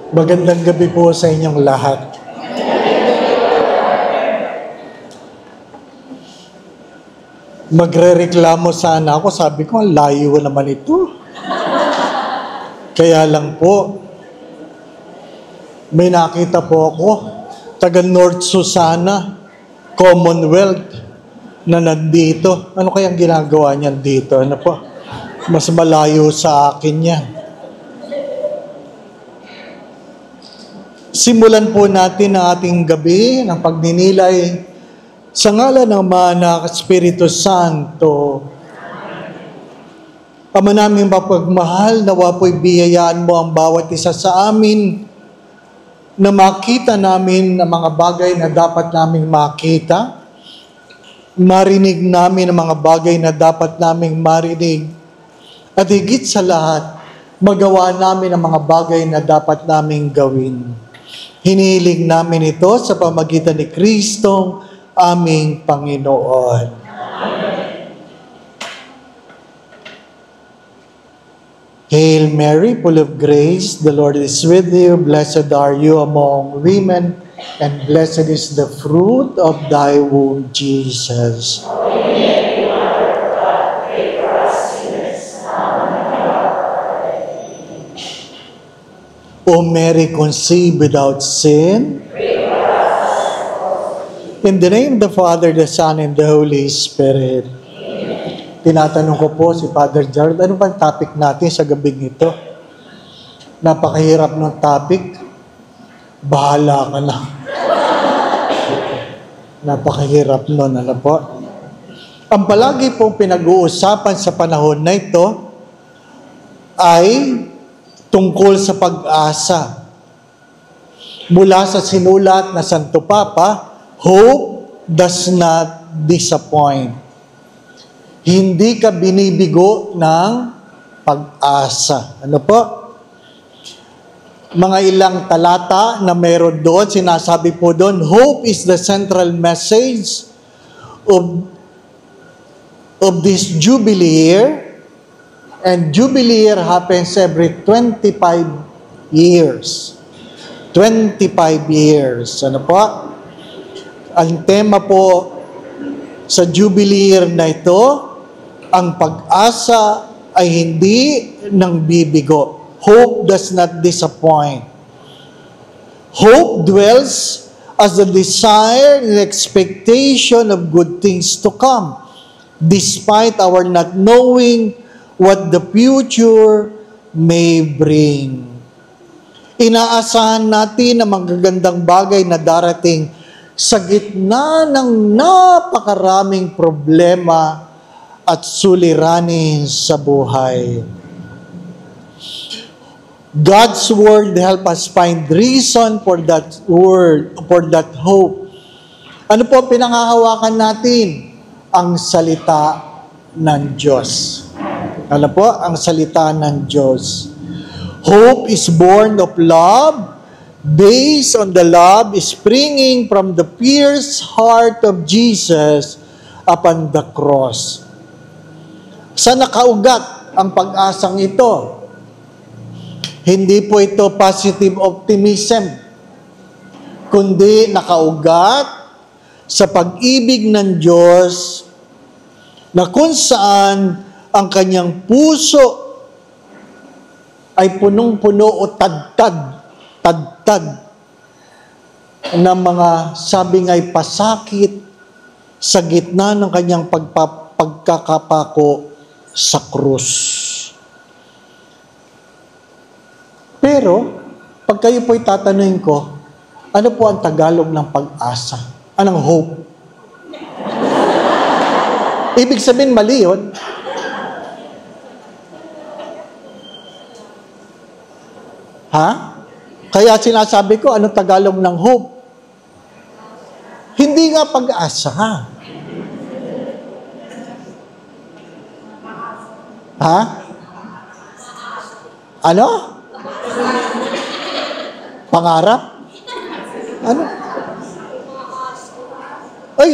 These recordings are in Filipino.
Magandang gabi po sa inyong lahat. Magrereklamo sana ako. Sabi ko, ang layo naman ito. Kaya lang po, may nakita po ako, taga North Susana, Commonwealth, na nandito. Ano kayang ginagawa niyan dito? Ano po? Mas malayo sa akin yan. Simulan po natin ang ating gabi ng pagninilay sa ngalan ng Ama at Espiritu Santo. Ama namin mapagmahal, nawa po'y biyayaan mo ang bawat isa sa amin na makita namin ang mga bagay na dapat naming makita, marinig namin ang mga bagay na dapat naming marinig, at higit sa lahat, magawa namin ang mga bagay na dapat naming gawin. Hinihiling namin ito sa pamagitan ni Kristong aming Panginoon. Amen. Hail Mary, full of grace, the Lord is with you. Blessed are you among women, and blessed is the fruit of thy womb, Jesus. O Mary, conceived without sin. In the name of the Father, the Son, and the Holy Spirit. Tinatanong ko po si Father Gerald, ano bang topic natin sa gabing ito? Napakahirap ng topic. Bahala ka na. Napakahirap nun, ano po? Ang palagi pong pinag-uusapan sa panahon na ito ay tungkol sa pag-asa. Mula sa sinulat na Santo Papa, hope does not disappoint. Hindi ka binibigo ng pag-asa. Ano po? Mga ilang talata na meron doon, sinasabi po doon, hope is the central message of this Jubilee year. And Jubilee year happens every 25 years. 25 years. Ano po? Ang tema po sa Jubilee year na ito, ang pag-asa ay hindi nang bibigo. Hope does not disappoint. Hope dwells as the desire and expectation of good things to come, despite our not knowing what the future may bring. Inaasahan natin ang magagandang bagay na darating sa gitna ng napakaraming problema at suliranin sa buhay. God's Word help us find reason for that word, for that hope. Ano po pinanghahawakan natin? Ang salita ng Diyos. Alam po, ang salita ng Diyos. Hope is born of love, based on the love springing from the pierced heart of Jesus upon the cross. Sa nakaugat ang pag-asang ito? Hindi po ito positive optimism, kundi nakaugat sa pag-ibig ng Diyos na kung saan ang kanyang puso ay punong-puno o tadtad ng mga sabi nga'y pasakit sa gitna ng kanyang pagkakapako sa krus. Pero, pag kayo po'y tatanungin ko, ano po ang Tagalog ng pag-asa? Anong hope? Ibig sabihin, mali yun. Ha? Kaya sinasabi ko, anong Tagalog ng hope? Hindi nga pag-asa. Ha? Ano? Pangarap? Ano? Ay,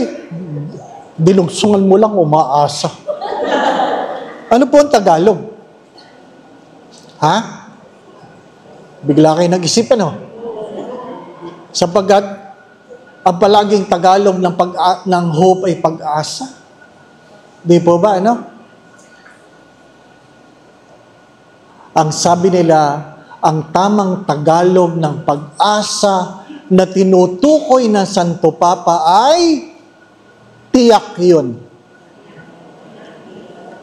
dinugsungan mo lang, umaasa. Ano po ang Tagalog? Ha? Bigla kayo nag-isip, ano? Sapagkat ang palaging Tagalog ng hope ay pag-asa. Di po ba, ano? Ang sabi nila, ang tamang Tagalog ng pag-asa na tinutukoy ng Santo Papa ay tiyak yun.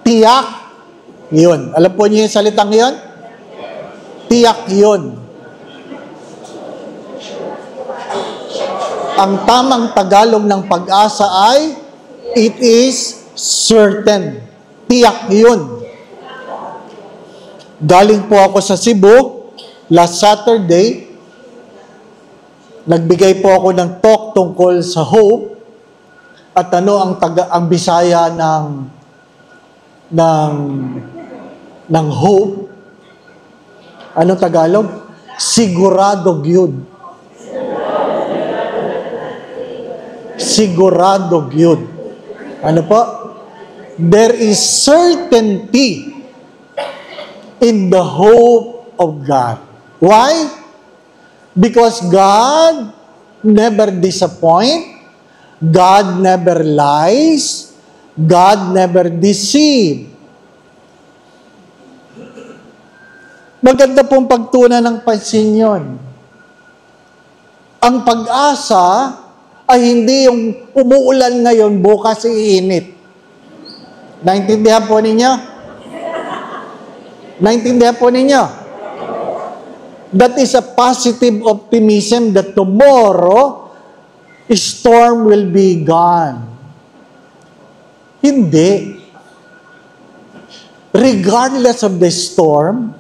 Tiyak yun. Alam po niyo yung salitang yun? Tiyak yun. Ang tamang Tagalog ng pag-asa ay it is certain. Tiyak yun. Galing po ako sa Cebu last Saturday. Nagbigay po ako ng talk tungkol sa hope at ano ang Bisaya ng hope. Ano Tagalog? Sigurado gyud. Sigurado gyud. Ano po? There is certainty in the hope of God. Why? Because God never disappoints, God never lies, God never deceives. Maganda pong pagtunan ng pansin yun. Ang pag-asa ay hindi yung umuulan ngayon, bukas iinit. Naintindihan po ninyo? Naintindihan po ninyo? That is a positive optimism that tomorrow, storm will be gone. Hindi. Regardless of the storm,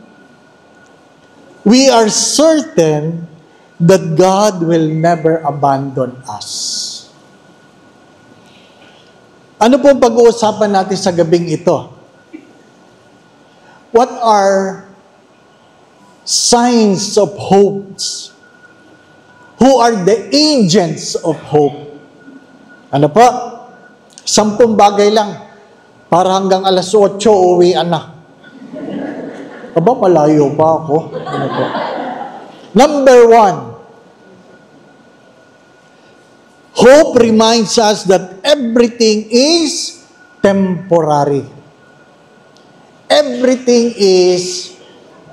we are certain that God will never abandon us. Ano pong pag-uusapan natin sa gabing ito? What are signs of hope? Who are the agents of hope? Ano po? 10 bagay lang. Para hanggang alas 8, uwian na. Aba, malayo pa ako. Ano po? Number 1. Hope reminds us that everything is temporary. Everything is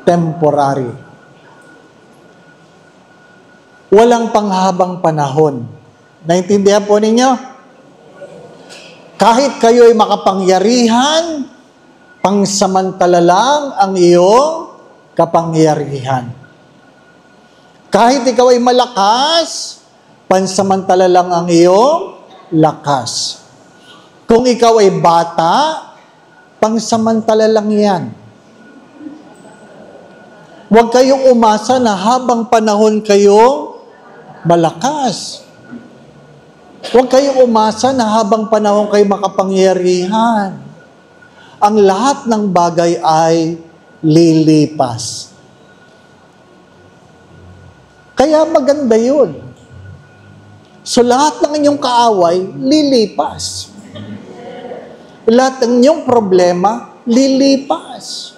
temporary. Walang panghabang panahon. Naintindihan po ninyo? Kahit kayo ay makapangyarihan, pangsamantala lang ang iyong kapangyarihan. Kahit ikaw ay malakas, pansamantala lang ang iyong lakas. Kung ikaw ay bata, pangsamantala lang yan. Huwag kayong umasa na habang panahon kayong malakas. Huwag kayong umasa na habang panahon kayo makapangyarihan. Ang lahat ng bagay ay lilipas. Kaya maganda yun. So lahat ng inyong kaaway, lilipas. Lahat ng inyong problema, lilipas.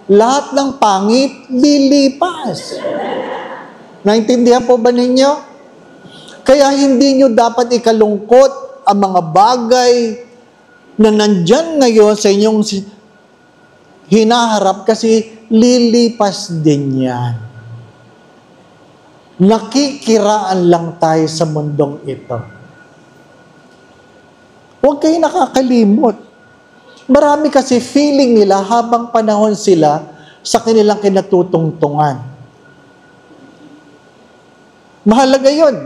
Lahat ng pangit, lilipas. Naintindihan po ba ninyo? Kaya hindi nyo dapat ikalungkot ang mga bagay na nandyan ngayon sa inyong hinaharap kasi lilipas din yan. Nakikiraan lang tayo sa mundong ito. Huwag kayo nakakalimot. Marami kasi feeling nila habang panahon sila sa kanilang kinatutungtungan. Mahalaga yun.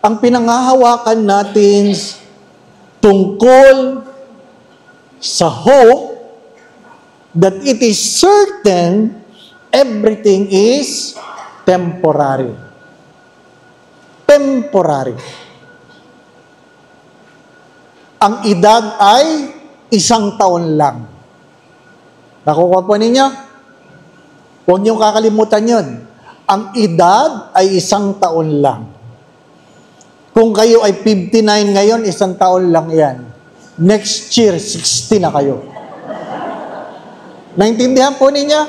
Ang pinanghahawakan natin tungkol sa hope that it is certain everything is temporary. Temporary. Ang edad ay 1 taon lang. Nakuha po ninyo? Huwag niyong kakalimutan yun. Ang edad ay 1 taon lang. Kung kayo ay 59 ngayon, 1 taon lang yan. Next year, 60 na kayo. Naintindihan po ninyo?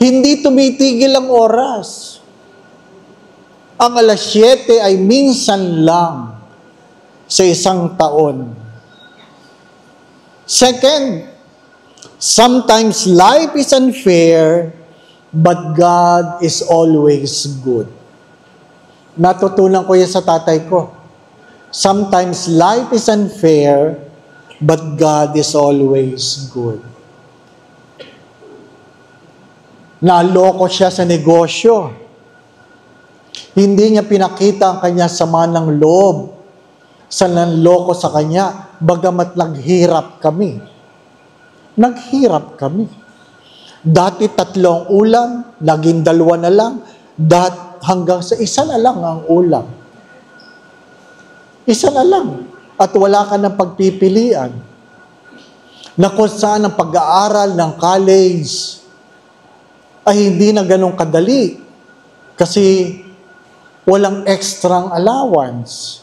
Hindi tumitigil ang oras. Ang 7 ay minsan lang sa isang taon. Second, sometimes life is unfair, but God is always good. Natutunan ko yan sa tatay ko. Sometimes life is unfair, but God is always good. Naloko siya sa negosyo. Hindi niya pinakita ang kanya sama ng loob sa nanloko sa kanya, bagamat naghirap kami. Naghirap kami. Dati 3 ang ulam, naging 2 na lang, hanggang sa 1 na lang ang ulam. 1 na lang. At wala ka ng pagpipilian. Na kung saan ang pag-aaral ng college ay hindi na ganun kadali. Kasi walang extrang allowance.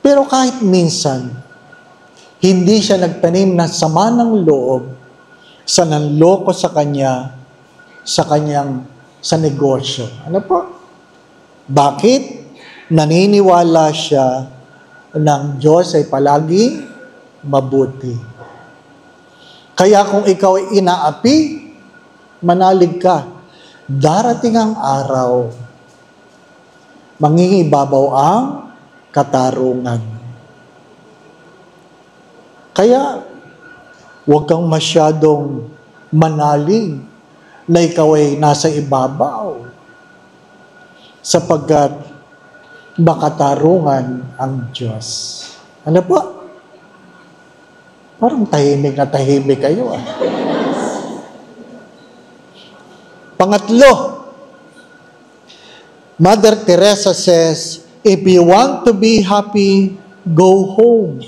Pero kahit minsan, hindi siya nagtanim ng sama ng loob sa nanloko sa kanya, sa negosyo. Ano po? Bakit? Naniniwala siya ng Diyos ay palaging mabuti. Kaya kung ikaw ay inaapi, manalig ka. Darating ang araw, mangingibabaw ang katarungan. Kaya, huwag kang masyadong manalig na ikaw ay nasa ibabaw. Sapagkat makatarungan ang Diyos. Ano po? Parang tahimik na tahimik kayo ah. Pangatlo, Mother Teresa says, if you want to be happy, go home.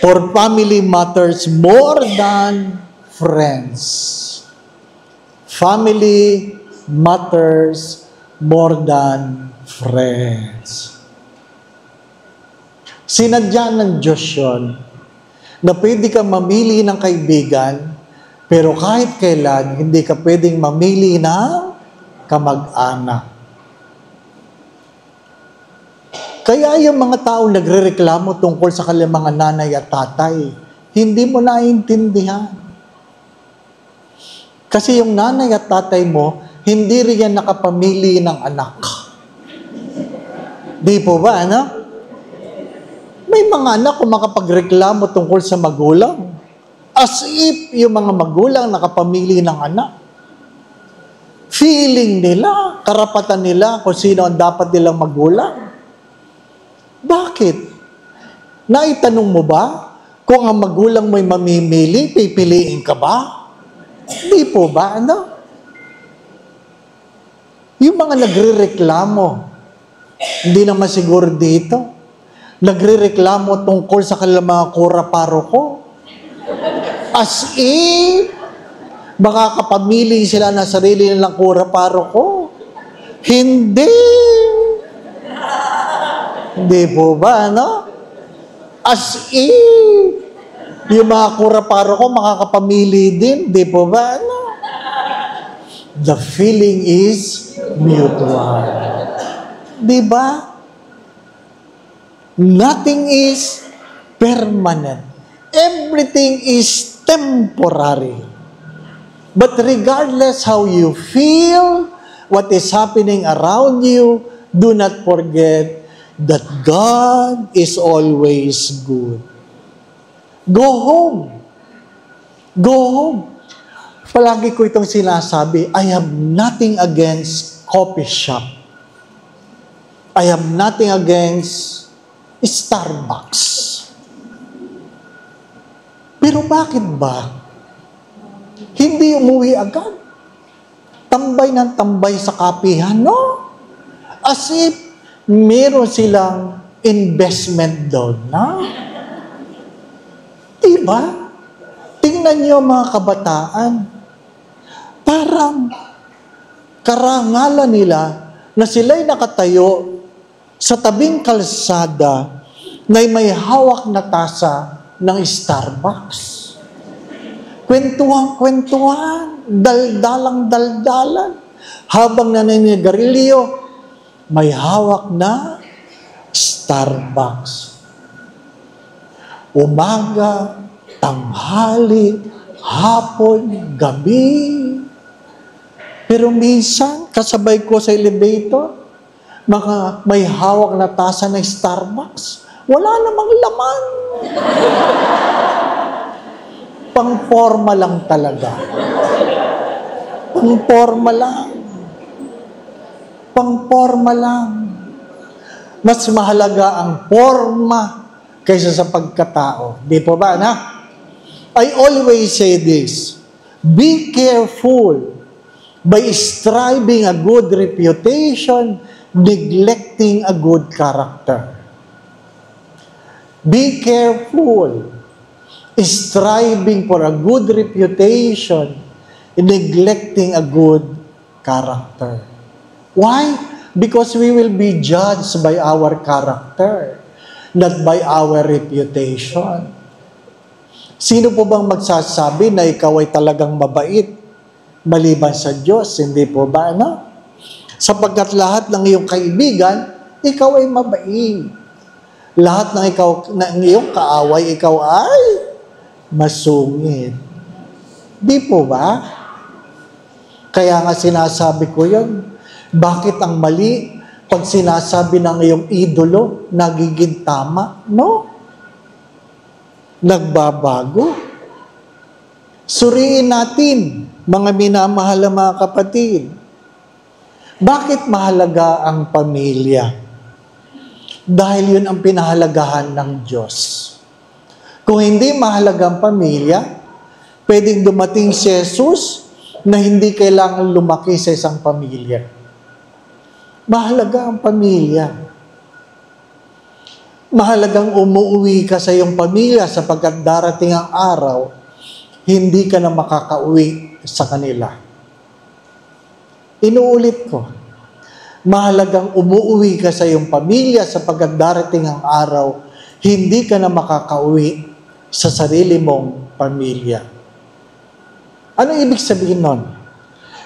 For family matters more than friends. Family matters more than friends. Sinadya ng Diyos yun na pwede kang mamili ng kaibigan, pero kahit kailan, hindi ka pwedeng mamili ng kamag-anak. Kaya yung mga taong nagrereklamo tungkol sa kanilang mga nanay at tatay, hindi mo naiintindihan. Kasi yung nanay at tatay mo, hindi rin yan nakapamili ng anak. Di po ba, ano? May mga anak kung makapagreklamo tungkol sa magulang. As if yung mga magulang nakapamili ng anak. Feeling nila, karapatan nila kung sino ang dapat nilang magulang. Bakit? Naitanong mo ba kung ang magulang mo'y mamimili, pipiliin ka ba? Di po ba, ano? Yung mga nagrereklamo, hindi naman siguro dito, nagrereklamo tungkol sa kanilang mga kura-paro ko. As if, makakapamili sila na sarili nilang kura-paro ko. Hindi. Hindi po ba, ano? As if, yung mga kura-paro ko makakapamili din. Hindi po ba, ano? The feeling is mutual. Di ba? Nothing is permanent. Everything is temporary. But regardless how you feel, what is happening around you, do not forget that God is always good. Go home. Go home. Palagi ko itong sinasabi, I have nothing against coffee shop. I have nothing against Starbucks. Pero bakit ba? Hindi umuwi agad. Tambay ng tambay sa kapihan, no? As if meron silang investment doon, na? Diba? Tingnan niyo mga kabataan. Parang karangalan nila na sila'y nakatayo sa tabing kalsada na may hawak na tasa ng Starbucks. Kwentuhan, daldalang-daldalan. Habang naninigarilyo, may hawak na Starbucks. Umaga, tanghali, hapon, gabi. Pero minsan, kasabay ko sa elevator, may hawak na tasa ng Starbucks. Wala namang laman. Pang-forma lang talaga. Pang-forma lang. Pang-forma lang. Mas mahalaga ang forma kaysa sa pagkatao. Di po ba, na? I always say this, be careful by striving a good reputation, neglecting a good character. Be careful striving for a good reputation, neglecting a good character. Why? Because we will be judged by our character, not by our reputation. Sino po bang magsasabi na ikaw ay talagang mabait maliban sa Diyos? Hindi po ba, ano? Sapagkat lahat ng iyong kaibigan, ikaw ay mabait. Lahat ng iyong kaaway, ikaw ay masungit. Di po ba? Kaya nga sinasabi ko yun. Bakit ang mali pag sinasabi ng iyong idolo, nagiging tama? No? Nagbabago. Suriin natin, mga minamahal na mga kapatid. Bakit mahalaga ang pamilya? Dahil yun ang pinahalagahan ng Diyos. Kung hindi mahalaga ang pamilya, pwedeng dumating si Jesus na hindi kailangan lumaki sa isang pamilya. Mahalaga ang pamilya. Mahalagang umuwi ka sa iyong pamilya sapagkat darating ang araw, hindi ka na makakauwi sa kanila. Inuulit ko, mahalagang umuwi ka sa iyong pamilya sapagkat darating ang araw, hindi ka na makakauwi sa sarili mong pamilya. Ano ibig sabihin nun?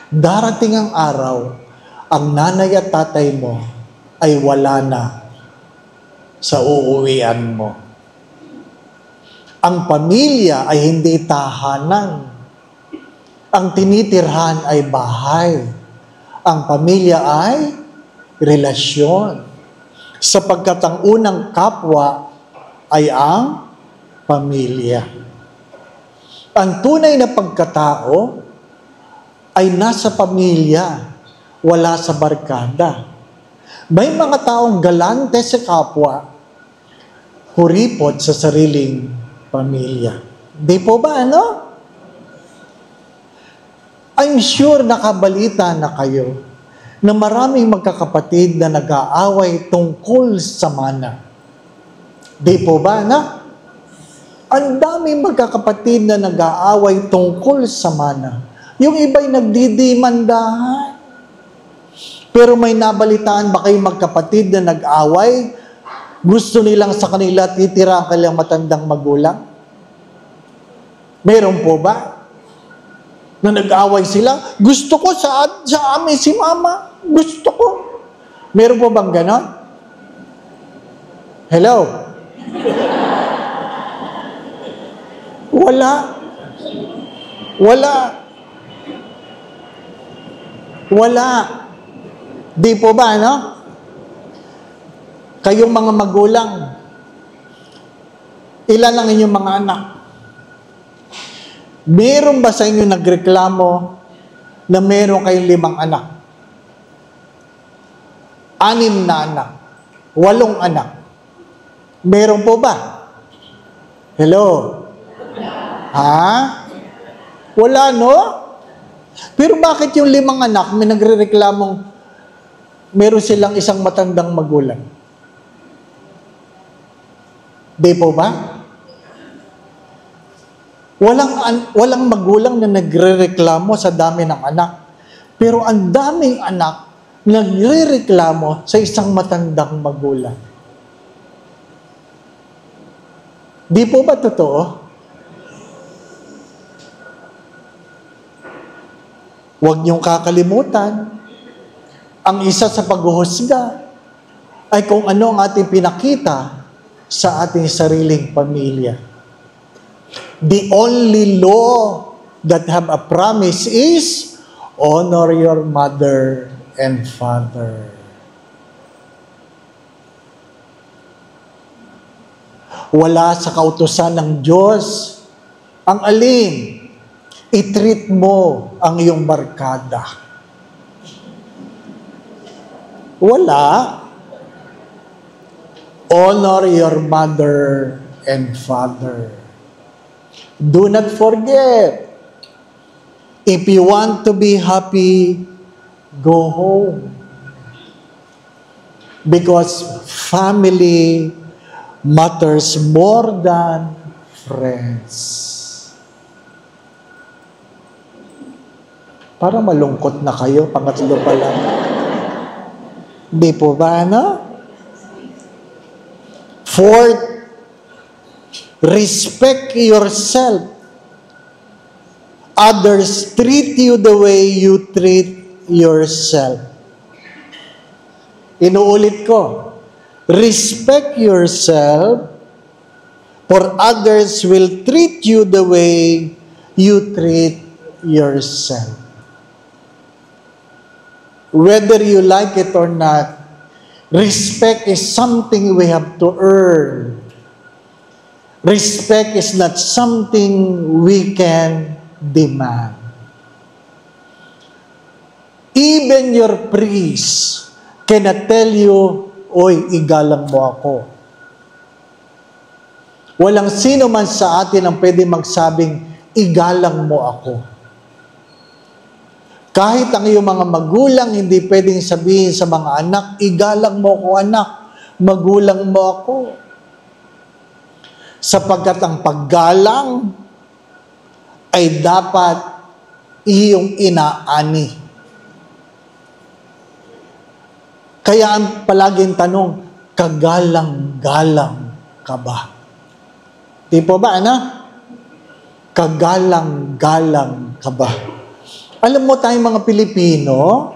Darating ang araw, ang nanay at tatay mo ay wala na sa uuwian mo. Ang pamilya ay hindi tahanan. Ang tinitirhan ay bahay. Ang pamilya ay relasyon. Sapagkat ang unang kapwa ay ang pamilya. Ang tunay na pagkatao ay nasa pamilya, wala sa barkada. May mga taong galante sa kapwa, huripot sa sariling pamilya. Di po ba, ano? I'm sure nakabalita na kayo na maraming magkakapatid na nag-aaway tungkol sa mana. Di po ba, ano? Ang daming magkakapatid na nag-aaway tungkol sa mana. Yung iba'y nagdidimandahan. Pero may nabalitaan ba kayong magkapatid na nag-away? Gusto nilang sa kanila titira ang kanilang matandang magulang? Meron po ba? Na nag-away sila? Gusto ko sa amin si mama. Gusto ko. Meron po bang ganon? Hello? Wala. Wala. Wala. Di po ba, no? Kayong mga magulang, ilan ang inyong mga anak? Meron ba sa inyo nagreklamo na meron kayong 5 anak? 6 na anak? 8 anak? Meron po ba? Hello? Ha? Wala, no? Pero bakit yung 5 anak may nagrereklamong meron silang isang matandang magulang? Di po ba? Walang magulang na nagrereklamo sa dami ng anak. Pero ang daming anak nagrereklamo sa isang matandang magulang. Di po ba totoo? Huwag niyong kakalimutan, ang isa sa paghuhusga ay kung ano ang ating pinakita sa ating sariling pamilya. The only law that have a promise is honor your mother and father. Wala sa kautusan ng Diyos ang alin, i-treat mo ang iyong barkada. Wala. Honor your mother and father. Do not forget, if you want to be happy, go home. Because family matters more than friends. Parang malungkot na kayo, pangatlo pa lang. Di po ba, no? Fourth, respect yourself. Others treat you the way you treat yourself. Inuulit ko. Respect yourself, for others will treat you the way you treat yourself. Whether you like it or not, respect is something we have to earn. Respect is not something we can demand. Even your priest cannot tell you, oy, igalang mo ako. Walang sino man sa atin ang pwede magsabing, igalang mo ako. Kahit ang iyong mga magulang, hindi pwedeng sabihin sa mga anak, igalang mo ako anak, magulang mo ako. Sapagkat ang paggalang ay dapat iyong inaani. Kaya ang palaging tanong, kagalang-galang ka ba? Di po ba, ano? Kagalang-galang ka ba? Alam mo tayong mga Pilipino,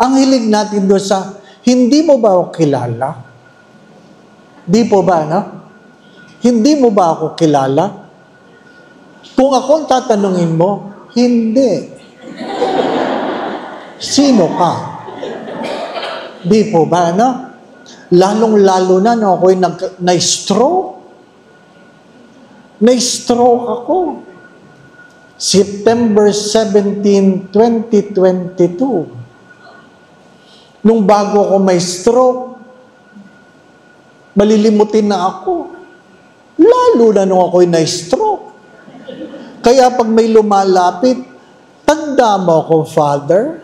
ang hilig natin doon sa, hindi mo ba ako kilala? Di po ba, ano? Hindi mo ba ako kilala? Kung ako ang tatanungin mo, hindi. Sino ka? Di po ba, ano? Lalong-lalo na, no, ako'y na-stroke. Na-stroke ako. September 17, 2022. Nung bago ako may stroke, malilimutin na ako. Lalo na nung ako'y na-stroke. Kaya pag may lumalapit, tanda mo ako, Father.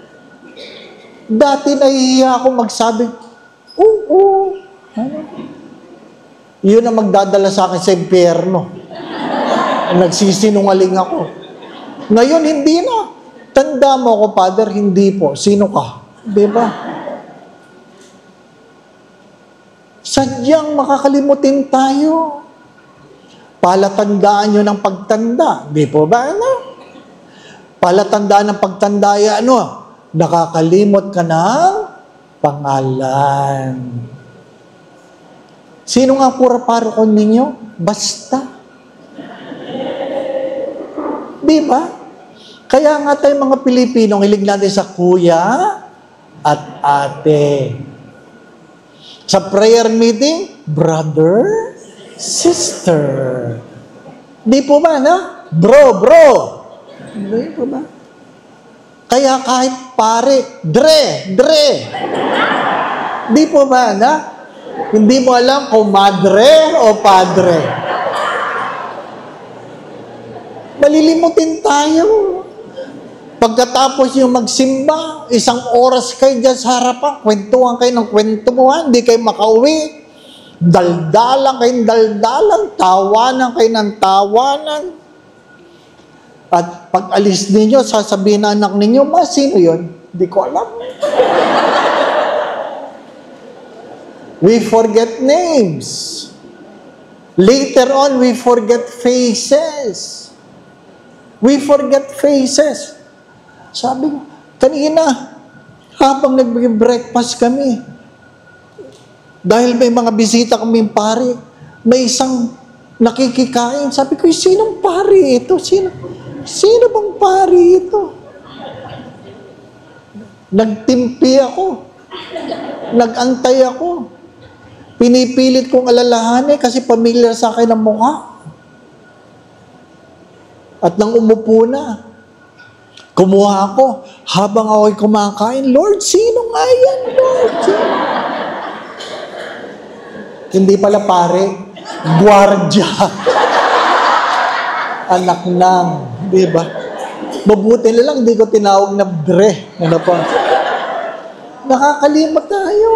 Dati nahihiya ako magsabi, oo. Yun ang magdadala sa akin sa impyerno. Nagsisinungaling ako. Ngayon, hindi na. Tanda mo ako, Father, hindi po. Sino ka? Diba? Sadyang makakalimutin tayo. Palatandaan nyo ng pagtanda. Di po ba? Ano? Palatandaan ng pagtanda, ano? Nakakalimot ka ng pangalan. Sino nga pura-parokon ninyo? Basta. Di ba? Kaya nga tayo mga Pilipino, hilig natin sa kuya at ate. Sa prayer meeting, brother, sister. Di po ba, na? Bro. Di po ba? Kaya kahit pare, dre. Di po ba, na? Hindi mo alam kung madre o padre. Malilimutin tayo. Pagkatapos yung magsimba, 1 oras kayo dyan sa harapan, kwentuhan kayo ng kwentuhan, hindi kayo makauwi. Daldalan kayong daldalan, tawanan kayo ng tawanan. At pag alis ninyo, sasabihin ng anak ninyo, ma, sino yun? Hindi ko alam. We forget names. Later on, we forget faces. We forget faces. Sabi ko, Kanina, habang nag-breakfast kami, dahil may mga bisita kaming pare, may isang nakikikain. Sabi ko, sinong pare ito? Sino bang pare ito? Nagtimpi ako. Nagantay ako. Pinipilit kong alalahanin kasi pamilyar sa akin ang mukha. At nang umupo na, kumuha ako. Habang ako'y kumakain, Lord, sino nga yan, Lord? Hindi pala pare, gwardiya. Anak ng, di ba? Mabuti na lang, hindi ko tinawag na bre. Ano pa? Nakakalimot tayo.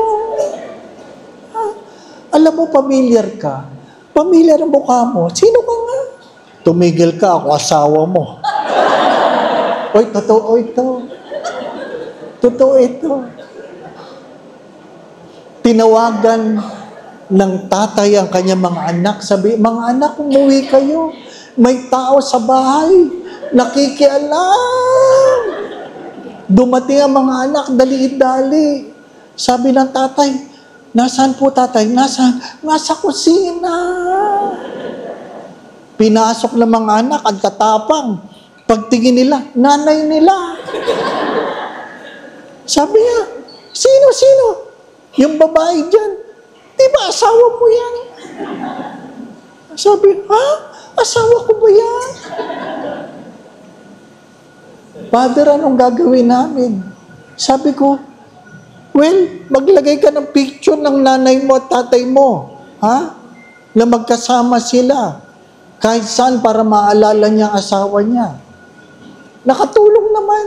Alam mo, familiar ka. Familiar ang mukha mo. Sino ka nga? Tumigil ka, ako asawa mo. Oy, totoo ito. Totoo ito. Tinawagan ng tatay ang kanyang mga anak. Sabi, mga anak, umuwi kayo. May tao sa bahay. Nakikialam. Dumating ang mga anak, dali-dali. Sabi ng tatay, nasaan po tatay? Nasa kusina. Pinasok ng mga anak, ang katapang. Pagtingin nila, nanay nila. Sabi niya, sino? Yung babae dyan. Di ba asawa mo yan? Sabi, ha? Asawa ko ba yan? Father, anong gagawin namin? Sabi ko, well, maglagay ka ng picture ng nanay mo at tatay mo. Ha? Na magkasama sila. Kahit saan para maalala niya ang asawa niya. Nakatulong naman.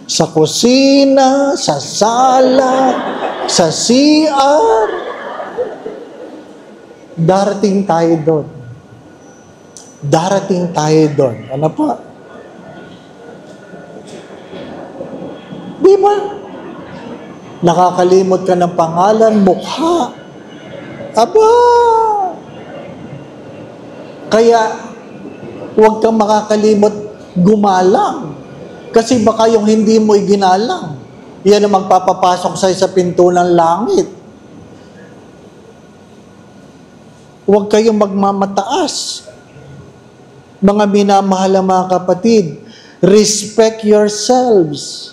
Sa kusina, sa sala, sa CR. Darating tayo doon. Darating tayo doon. Ano pa? Di ba? Nakakalimot ka ng pangalan, mukha. Aba! Kaya, huwag kang makakalimot gumalang. Kasi baka yung hindi mo iginalang, yan ang magpapapasok sa'yo sa pinto ng langit. Huwag kayong magmamataas. Mga minamahal na mga kapatid, respect yourselves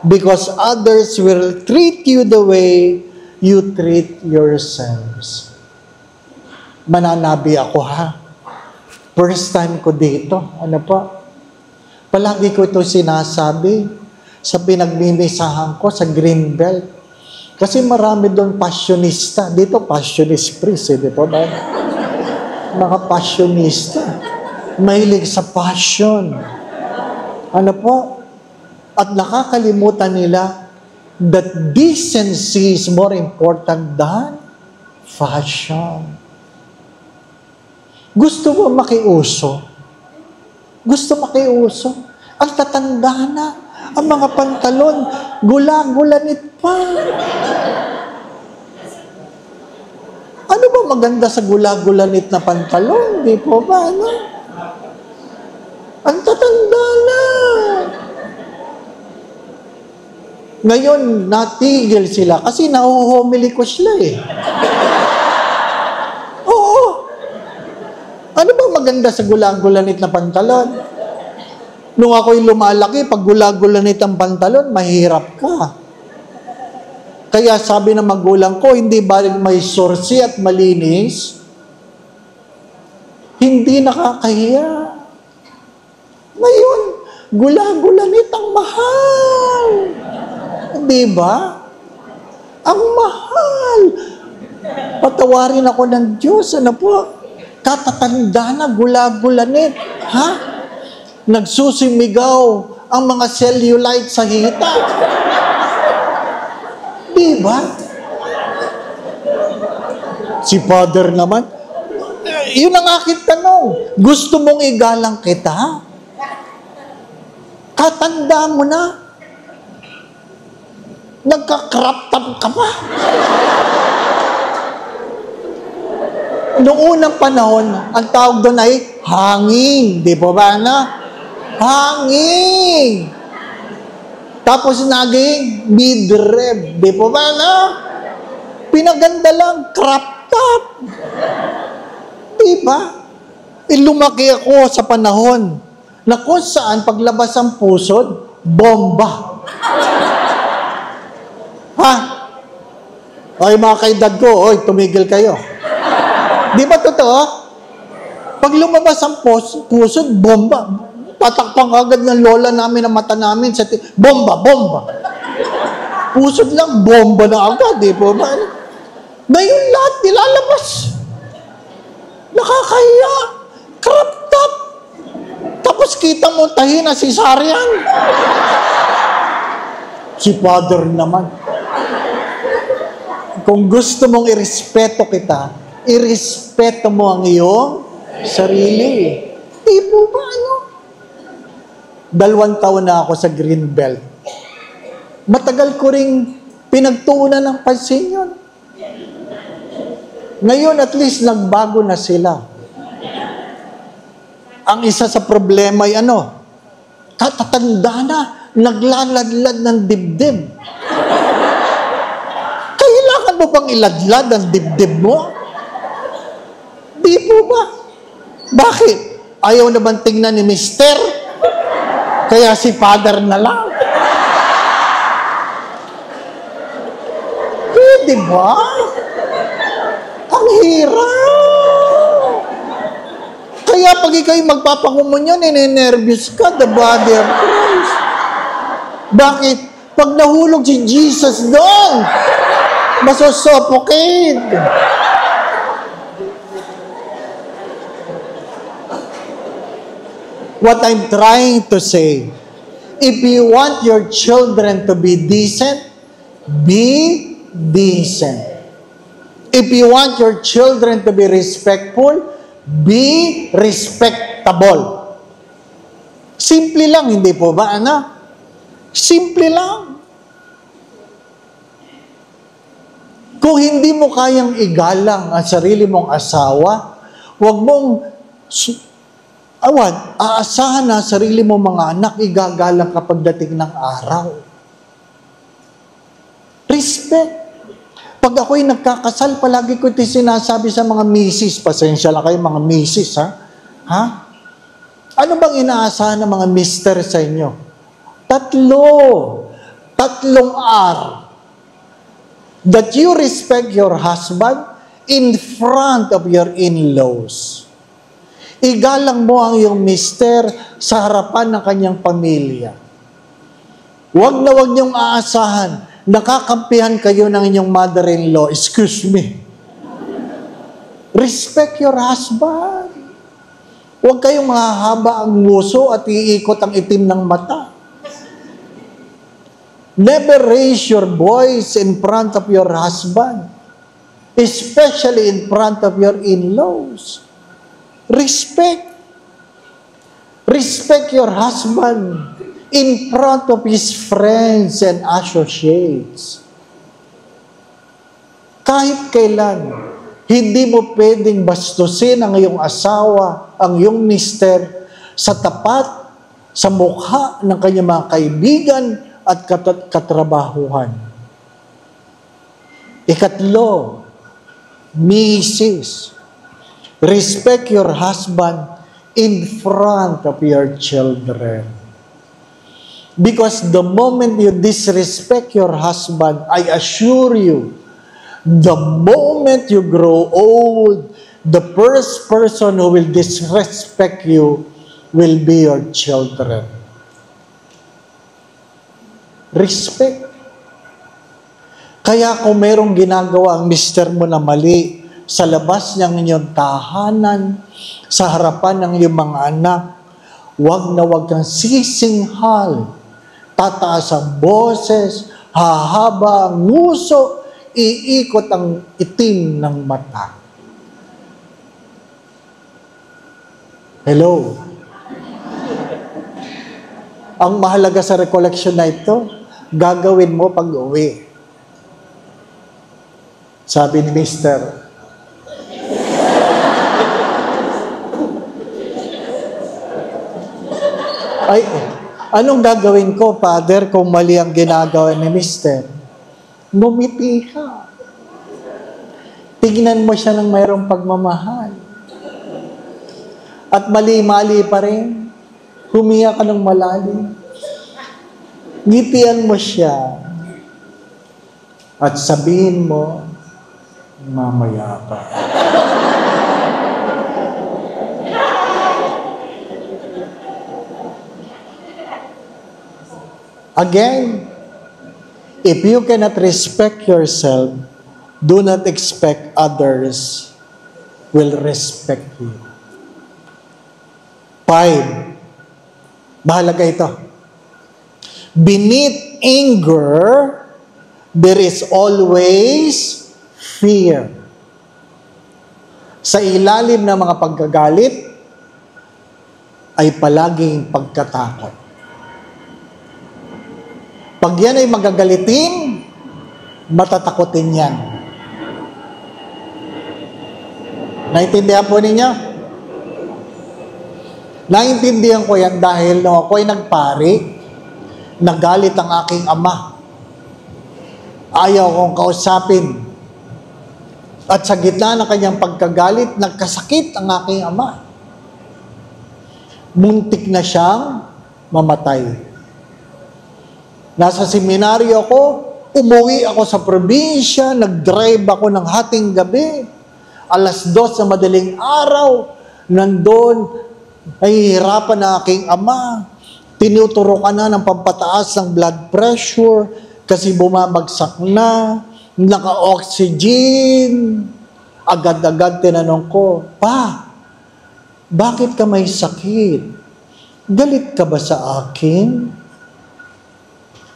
because others will treat you the way you treat yourselves. Mananabi ako, ha? First time ko dito. Ano pa? Palagi ko ito sinasabi sa pinagmimisahan ko sa Greenbelt. Kasi marami doon passionista. Dito, passionist priest. Di ba? Mga passionista. Mahilig sa passion. Ano po? At nakakalimutan nila that decency is more important than fashion. Gusto mo makiuso? Gusto makiuso? Ang tatanda na. Ang mga pantalon, gula-gulanit pa. Ano ba maganda sa gula-gulanit na pantalon? Di po ba, ano? Ang tatanda na. Ngayon, natigil sila kasi nahuhumili ko sila eh. Oo. Ano ba maganda sa gula-gulanit na pantalon? Nung ako'y lumalaki, pag gula-gulanit ang pantalon, mahirap ka. Kaya sabi ng magulang ko, hindi baling may sorsi at malinis, hindi nakakahiya. Ngayon, gula-gulanit ang mahal. Di ba? Ang mahal. Patawarin ako ng Diyos. Ano po? Katatanda na gula-gulanit. Ha? Nagsusimigaw ang mga cellulite sa hita. Di ba? Si Father naman, yun ang aking tanong. Gusto mong igalang kita? Katanda mo na. Nagka-crop top ka pa. Noong unang panahon, ang tawag doon ay hanging. Di ba ba na? Hanging. Tapos naging midrib. Di po ba, no? Pinaganda lang, crop top. Di ba? Lumaki ako sa panahon na kung saan paglabas ang pusod, bomba. Ha? Ay, mga kaedad ko, oy, tumigil kayo. Di ba totoo? Pag lumabas ang pusod, bomba. Tatakpang agad ng lola namin ang mata namin sa bomba, bomba. Pusod lang, bomba na agad, di po ba? Ngayon lahat nilalabas. Nakakahiya. Crop top. Tapos kita mo tahi na si Sarian. Si Father naman. Kung gusto mong irespeto kita, irespeto mo ang iyong sarili. Di po ba, ano? 2 taon na ako sa Greenbelt. Matagal ko ring pinagtuunan ng pansin yun. Ngayon, at least, nagbago na sila. Ang isa sa problema ay katatanda na, naglaladlad ng dibdib. Kailangan mo bang iladlad ang dibdib mo? Di po ba? Bakit? Ayaw naman tingnan ni Mister? Kaya si Father na lang. Di ba? Ang hirap. Kaya pag ikaw'y magpapakumunyon, ninenervyos ka, the body of Christ. Bakit? Pag nahulog si Jesus doon, masosuffocate. What I'm trying to say, if you want your children to be decent, be decent. If you want your children to be respectful, be respectable. Simple lang, hindi po ba, anak? Simple lang. Kung hindi mo kayang igalang ang sarili mong asawa, huwag mong aasahan na sarili mo mga anak, igagalang kapag dating ng araw. Respect. Pag ako'y nagkakasal, palagi ko ito sinasabi sa mga misis. Pasensya lang kayo, mga misis, ha? Ha? Ano bang inaasahan ng mga mister sa inyo? 3 R. That you respect your husband in front of your in-laws. Igalang mo ang iyong mister sa harapan ng kanyang pamilya. Huwag na huwag niyong aasahan, nakakampihan kayo ng inyong mother-in-law. Excuse me. Respect your husband. Huwag kayong mahahaba ang nguso at iikot ang itim ng mata. Never raise your voice in front of your husband, especially in front of your in-laws. Respect. Respect your husband in front of his friends and associates. Kahit kailan, hindi mo pwedeng bastusin ang iyong asawa, ang iyong mister, sa tapat, sa mukha ng kanyang mga kaibigan at katrabahuhan. 3, Mrs. Respect your husband in front of your children. Because the moment you disrespect your husband, I assure you, the moment you grow old, the first person who will disrespect you will be your children. Respect. Kaya kung merong ginagawa ang mister mo na mali, sa labas ng inyong tahanan, sa harapan ng iyong mga anak, huwag na huwag kang sisinghal, tataas ang boses, hahaba ang nguso, iikot ang itim ng mata. Hello? Ang mahalaga sa recollection na ito, gagawin mo pag-uwi. Sabi ni Mister, Anong gagawin ko, Father, kung mali ang ginagawa ni Mister? Ngumiti ka. Tignan mo siya ng mayroong pagmamahal. At mali-mali pa rin, humiya ka ng malalim. Ngitian mo siya. At sabihin mo, mamaya pa. Again, if you cannot respect yourself, do not expect others will respect you. 5. Mahalaga ito. Beneath anger, there is always fear. Sa ilalim ng mga pagkagalit, ay palaging pagkatakot. Pag yan ay magagalitin, matatakotin yan. Naintindihan po ninyo? Naintindihan ko yan dahil nung ako ay nagpari, nagalit ang aking ama. Ayaw kong kausapin. At sa gitna ng kanyang pagkagalit, nagkasakit ang aking ama. Muntik na siyang mamatay. Nasa seminaryo ko, umuwi ako sa probinsya, nag-drive ako ng hating gabi, 2:00 na madaling araw, nandun, nahihirapan na aking ama, tinuturokan na ng pampataas ng blood pressure, kasi bumabagsak na, naka-oxygen, agad-agad tinanong ko, Pa, bakit ka may sakit? Galit ka ba sa akin?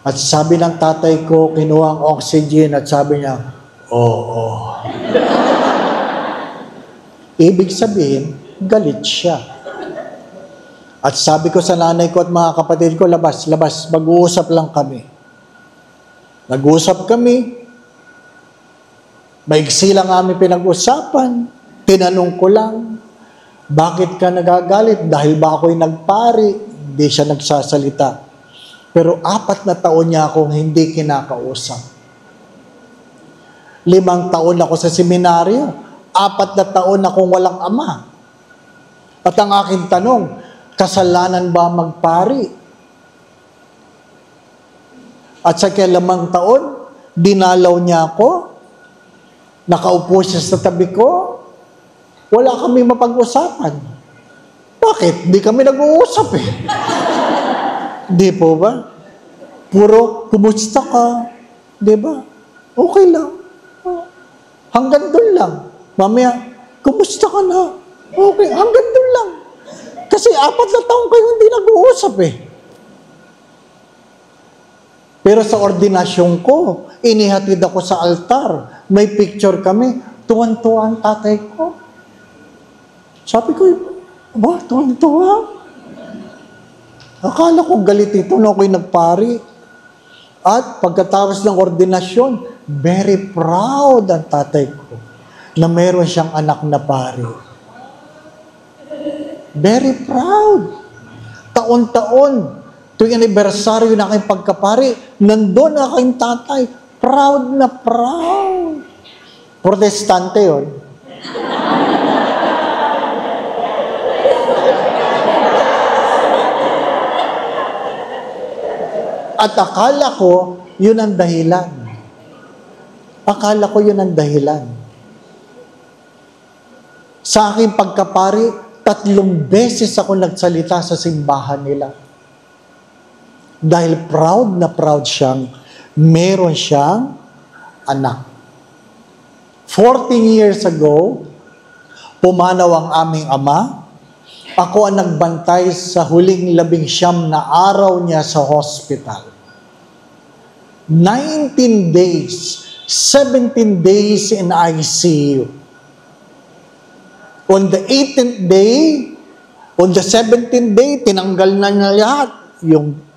At sabi ng tatay ko, kinuha ang oxygen at sabi niya, oo. Ibig sabihin, galit siya. At sabi ko sa nanay ko at mga kapatid ko, labas, mag-uusap lang kami. Nag-uusap kami, maigsi lang aming pinag-usapan, tinanong ko lang, bakit ka nagagalit? Dahil ba ako'y nagpari? Hindi siya nagsasalita. Pero 4 na taon niya akong hindi kinakausap. 5 taon ako sa seminaryo. 4 na taon akong walang ama. At ang aking tanong, kasalanan ba magpari? At sa 5 taon, dinalaw niya ako. Nakaupo siya sa tabi ko. Wala kami mapag-usapan. Bakit? Di kami nag-uusap eh. Di po ba? Puro, kumusta ka? Di ba? Okay lang. Hanggang doon lang. Mamaya, kumusta ka na? Okay, hanggang doon lang. Kasi 4 na taon kayo hindi nag-uusap eh. Pero sa ordinasyon ko, inihatid ako sa altar. May picture kami. Tuwan-tuwa ang tatay ko. Sabi ko, ba, tuwan-tuwa? Akala ko galit ito nung ako'y nagpari. At pagkatapos ng ordinasyon, very proud ang tatay ko na meron siyang anak na pari. Very proud. Taon-taon, tuwing anibersaryo na aking pagkapari, nandun ang aking tatay. Proud na proud. Protestante yun. At akala ko, yun ang dahilan. Akala ko yun ang dahilan. Sa aking pagkapari, 3 beses ako nagsalita sa simbahan nila. Dahil proud na proud siyang, meron siyang anak. 14 years ago, pumanaw ang aming ama. Ako ang nagbantay sa huling 19 na araw niya sa hospital. 19 days, 17 days in ICU. On the 18th day, on the 17th day, tinanggal na niya lahat.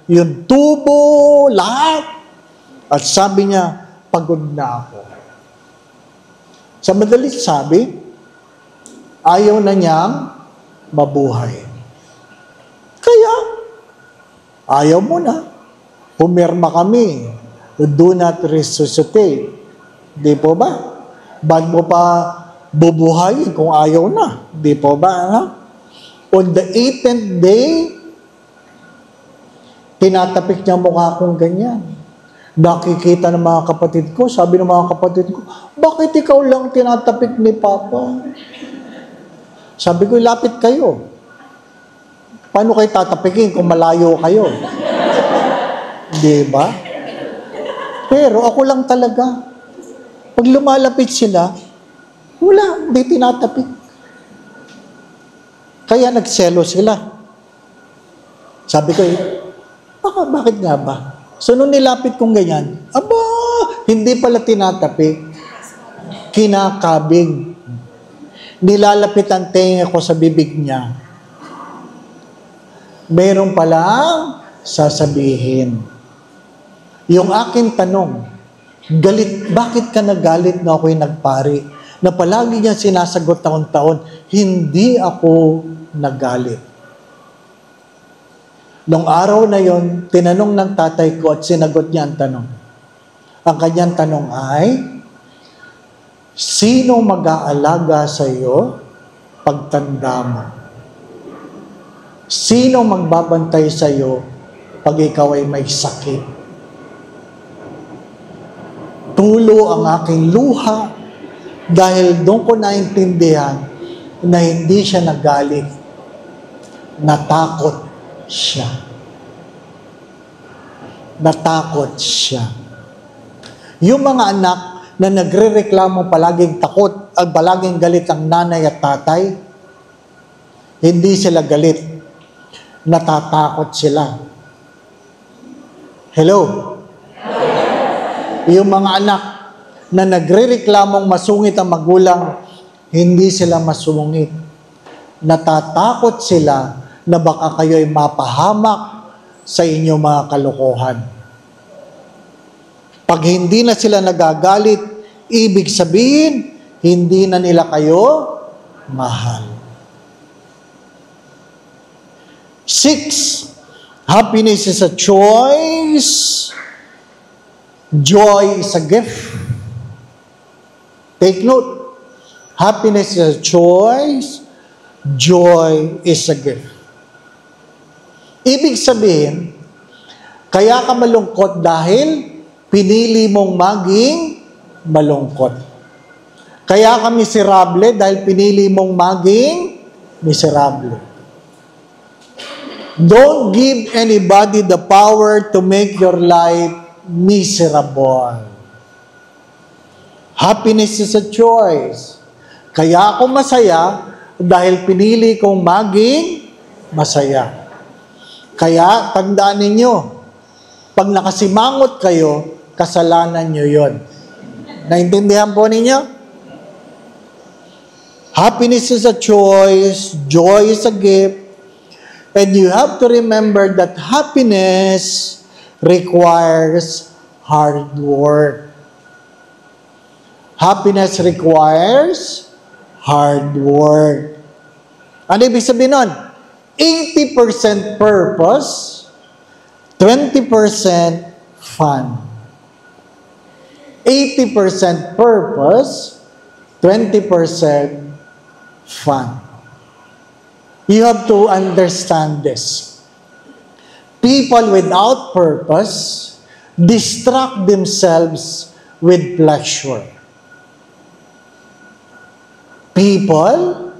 Yung tubo, lahat. At sabi niya, pagod na ako. Sa madalit sabi, ayaw na niyang mabuhay. Kaya, Ayaw mo na. Pumirma kami. Do not resuscitate. Di po ba? Ba't mo pa bubuhayin kung ayaw na? Di po ba? Ha? On the 18th day, tinatapik niya mukha kong ganyan. Nakikita ng mga kapatid ko, sabi ng mga kapatid ko, bakit ikaw lang tinatapik ni Papa? Sabi ko, lapit kayo. Paano kayo tatapikin kung malayo kayo? Di ba? Pero ako lang talaga. Pag lumalapit sila, wala, hindi tinatapik. Kaya nagselo sila. Sabi ko, bakit nga ba? So, nung nilapit kong ganyan, aba, hindi pala tinatapik. Kinakabig. Nilalapit ang tenga ko sa bibig niya. Meron palang sasabihin. Yung aking tanong, bakit ka nagalit na ako'y nagpari? Na palagi niya sinasagot taon-taon, hindi ako nagalit. Nung araw na yon, tinanong ng tatay ko at sinagot niya ang tanong. Ang kanyang tanong ay, sino mag-aalaga sa iyo pagtanda mo? Sino magbabantay sa iyo pag ikaw ay may sakit? Tulo ang aking luha dahil doon ko naintindihan na hindi siya nagalit, natakot siya. Natakot siya. Yung mga anak na nagrereklamo palaging takot at palaging galit ang nanay at tatay, hindi sila galit. Natatakot sila. Hello? Yung mga anak na nagrereklamong masungit ang magulang, hindi sila masungit. Natatakot sila na baka kayo'y mapahamak sa inyong mga kalokohan. Pag hindi na sila nagagalit, ibig sabihin, hindi na nila kayo mahal. 6, happiness is a choice. Joy is a gift. Take note. Happiness is a choice. Joy is a gift. Ibig sabihin, kaya ka malungkot dahil pinili mong maging malungkot. Kaya ka miserable dahil pinili mong maging miserable. Don't give anybody the power to make your life miserable. Happiness is a choice. Kaya ako masaya dahil pinili kong maging masaya. Kaya, tandaan ninyo, pag nakasimangot kayo, kasalanan nyo yon. Naintindihan po ninyo? Happiness is a choice, joy is a gift, and you have to remember that happiness requires hard work. Happiness requires hard work. Ano ibig sabihin nun? 80% purpose, 20% fun. 80% purpose, 20% fun. You have to understand this. People without purpose distract themselves with pleasure. People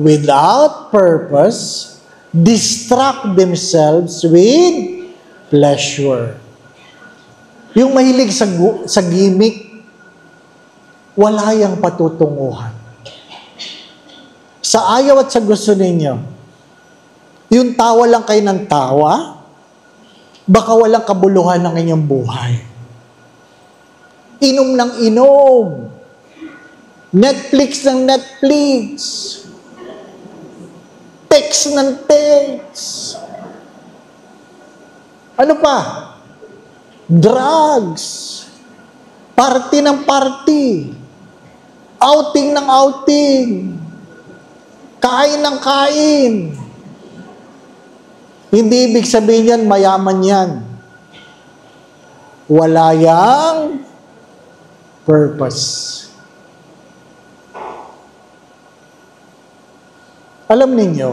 without purpose distract themselves with pleasure. Yung mahilig sa gimmick, wala yang patutunguhan. Sa ayaw at sa gusto ninyo, yung tawa lang kayo ng tawa, baka walang kabuluhan ng inyong buhay. Inom ng inom. Netflix ng Netflix. Text ng text. Ano pa? Drugs. Party ng party. Outing ng outing. Kain ng kain. Hindi ibig sabihin yan, mayaman yan. Wala yang purpose. Alam ninyo,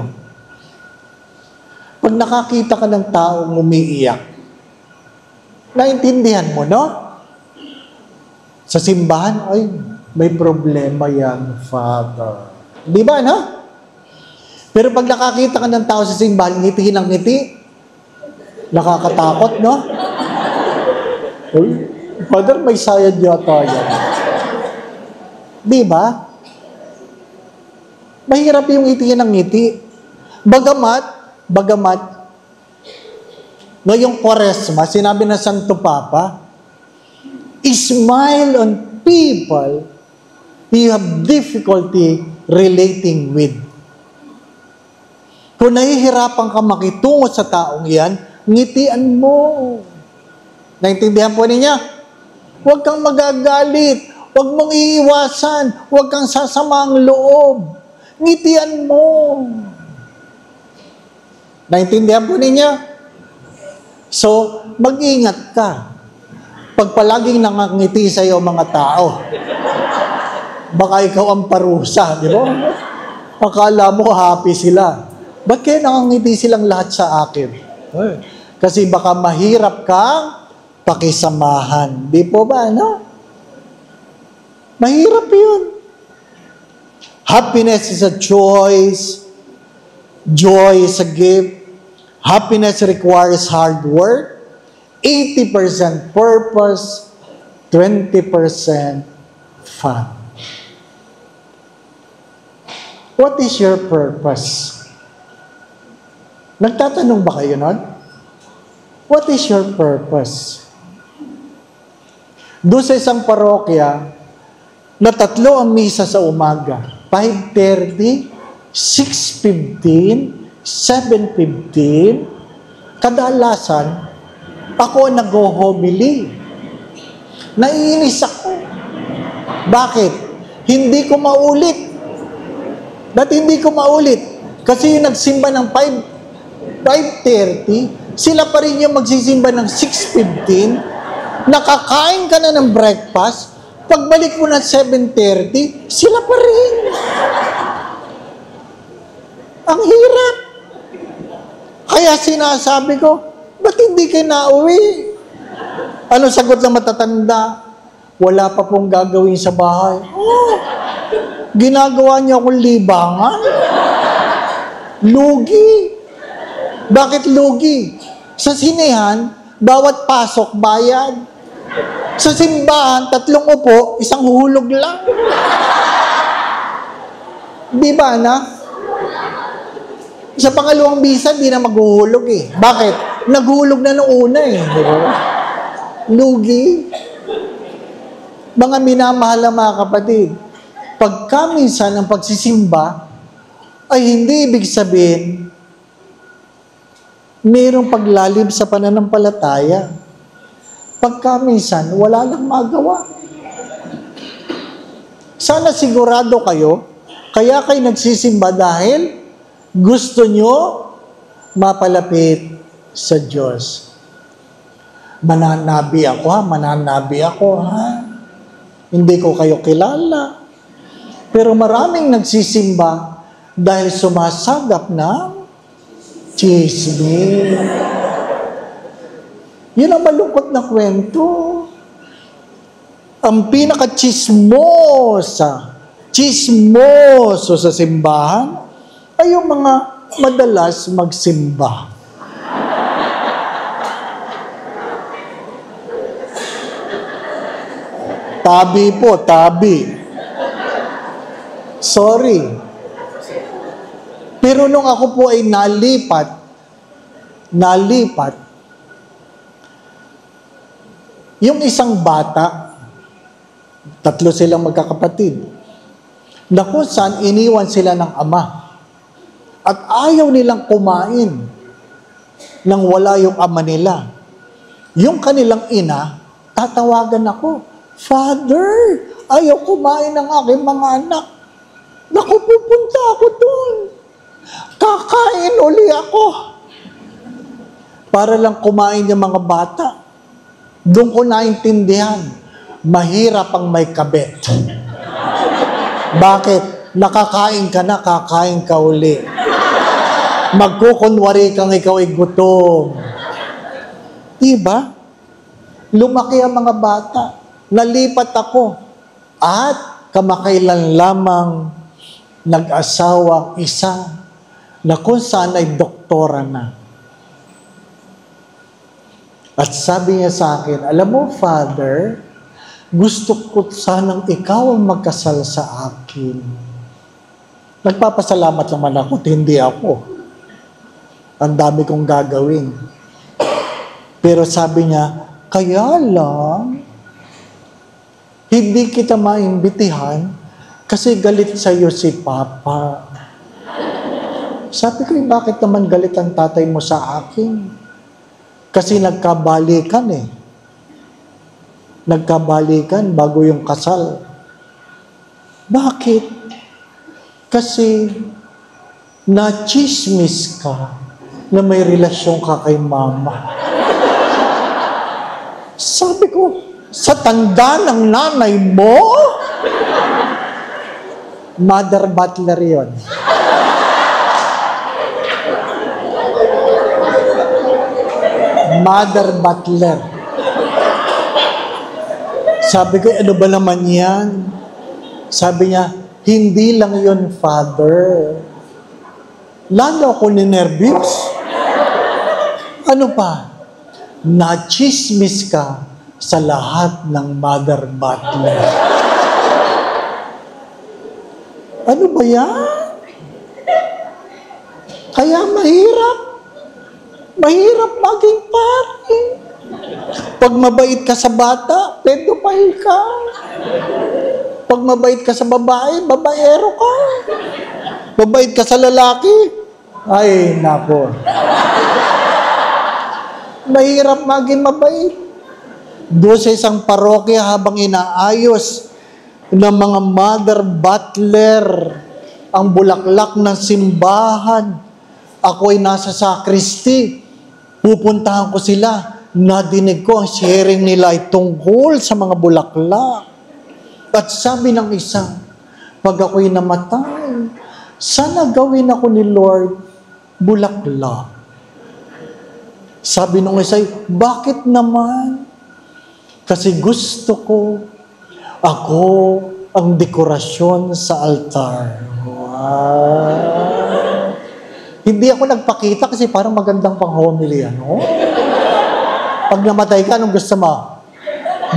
pag nakakita ka ng taong umiiyak, naintindihan mo, no? Sa simbahan, ay, may problema yan, Father. Di ba, no? Pero pag nakakita ka ng tao sa simbahan, ngitihin ang ngiti, nakakatakot, no? Uy, Father, may sayad yata yan. Di ba? Mahirap yung ngitihin ng ngiti. Bagamat, ngayong Kwaresma, sinabi ng Santo Papa, smile on people you have difficulty relating with. Kung nahihirapan ka makitungo sa taong yan, ngitian mo. Naintindihan po niya? Huwag kang magagalit. Huwag mong iiwasan. Huwag kang sasama ang loob. Ngitian mo. Naintindihan po niya? So, mag-ingat ka. Pag palaging nangangiti sa iyo mga tao, baka ikaw ang parusa, di ba? Akala mo happy sila. Ba't kaya nangangiti silang lahat sa akin? Kasi baka mahirap kang pakisamahan. Di po ba, no? Mahirap yun. Happiness is a choice. Joy is a gift. Happiness requires hard work. 80% purpose, 20% fun. What is your purpose? Nagtatanong ba kayo nun? What is your purpose? Doon sa isang parokya, na 3 ang misa sa umaga. 5:30, 6:15, 7:15. Kadalasan, ako nag-homily. Naiinis ako. Bakit? Hindi ko maulit. Ba't hindi ko maulit? Kasi yung nagsimba ng 5:30, sila pa rin yung magsisimba ng 6:15, nakakain ka na ng breakfast, pagbalik mo ng 7:30, sila pa rin. Ang hirap. Kaya sinasabi ko, ba't hindi kayo nauwi? Ano sagot ng matatanda? Wala pa pong gagawin sa bahay. Oh, ginagawa niyo akong libangan? Lugi. Bakit lugi? Sa sinehan, bawat pasok bayad. Sa simbahan, 3 upo, 1 hulog lang. Di ba, na? Sa pangalawang bisa, di na maghuhulog eh. Bakit? Naghulog na nung una eh. Di ba? Lugi. Mga minamahal na mga kapatid, pagka minsan ang pagsisimba, ay hindi ibig sabihin, mayroong paglalim sa pananampalataya. Pagka minsan, wala lang magawa. Sana sigurado kayo, kaya kayo nagsisimba dahil gusto nyo mapalapit sa Diyos. Mananabi ako ha. Hindi ko kayo kilala. Pero maraming nagsisimba dahil sumasagap ng chismis. Yun ang malungkot na kwento. Ang chismoso sa simbahan, ay yung mga madalas magsimba. Tabi po, tabi. Sorry. Pero nung ako po ay nalipat, yung isang bata, 3 silang magkakapatid, na kung saan iniwan sila ng ama. At ayaw nilang kumain nang wala yung ama nila. Yung kanilang ina, tatawagan ako, Father, ayaw kumain ng aking mga anak. Naku, pupunta ako doon. Kakain uli ako. para lang kumain yung mga bata. Doon ko naintindihan, mahirap ang may kabit. Bakit? Nakakain ka na, kakain ka uli. Magkukunwari kang ikaw ay gutom. Diba? Lumaki ang mga bata. Nalipat ako. At kamakailan lamang nag-asawang isa na kung saan ay doktora na. At sabi niya sa akin, alam mo, Father, gusto ko sanang ikaw ang magkasal sa akin. Nagpapasalamat naman ako at hindi ako. Ang dami kong gagawin. Pero sabi niya, kaya lang, hindi kita maimbitihan kasi galit sa'yo si Papa. Sabi ko, bakit naman galit ang tatay mo sa akin? Kasi nagkabalikan eh. Nagkabalikan bago yung kasal. Bakit? Kasi na-chismis ka na may relasyon ka kay Mama. Sabi ko, sa tanda ng nanay mo? Mother Butler yun. Mother Butler. Sabi ko, ano ba naman yan? Sabi niya, hindi lang yun, Father. Lalo ako ninervyos. Ano pa? Na-chismis ka sa lahat ng Mother Butler. Ano ba yan? Kaya mahirap. Mahirap maging pari. Pag mabait ka sa bata, pedophile ka. Pag mabait ka sa babae, babaero ka. Mabait ka sa lalaki, ay, nako. Mahirap maging mabait. Doon sa isang parokya habang inaayos ng mga Mother Butler ang bulaklak ng simbahan, ako ay nasa sakristi. Pupuntahan ko sila. Nadinig ko ang sharing nila ay tungkol sa mga bulaklak. At sabi ng isa, pag ako'y namatay, sana gawin ako ni Lord bulaklak. Sabi nung isa, bakit naman? Kasi gusto ko, ako ang dekorasyon sa altar. Wow! Hindi ako nagpakita kasi parang magandang pang-homily, ano? Pag namatay ka, anong gusto mo?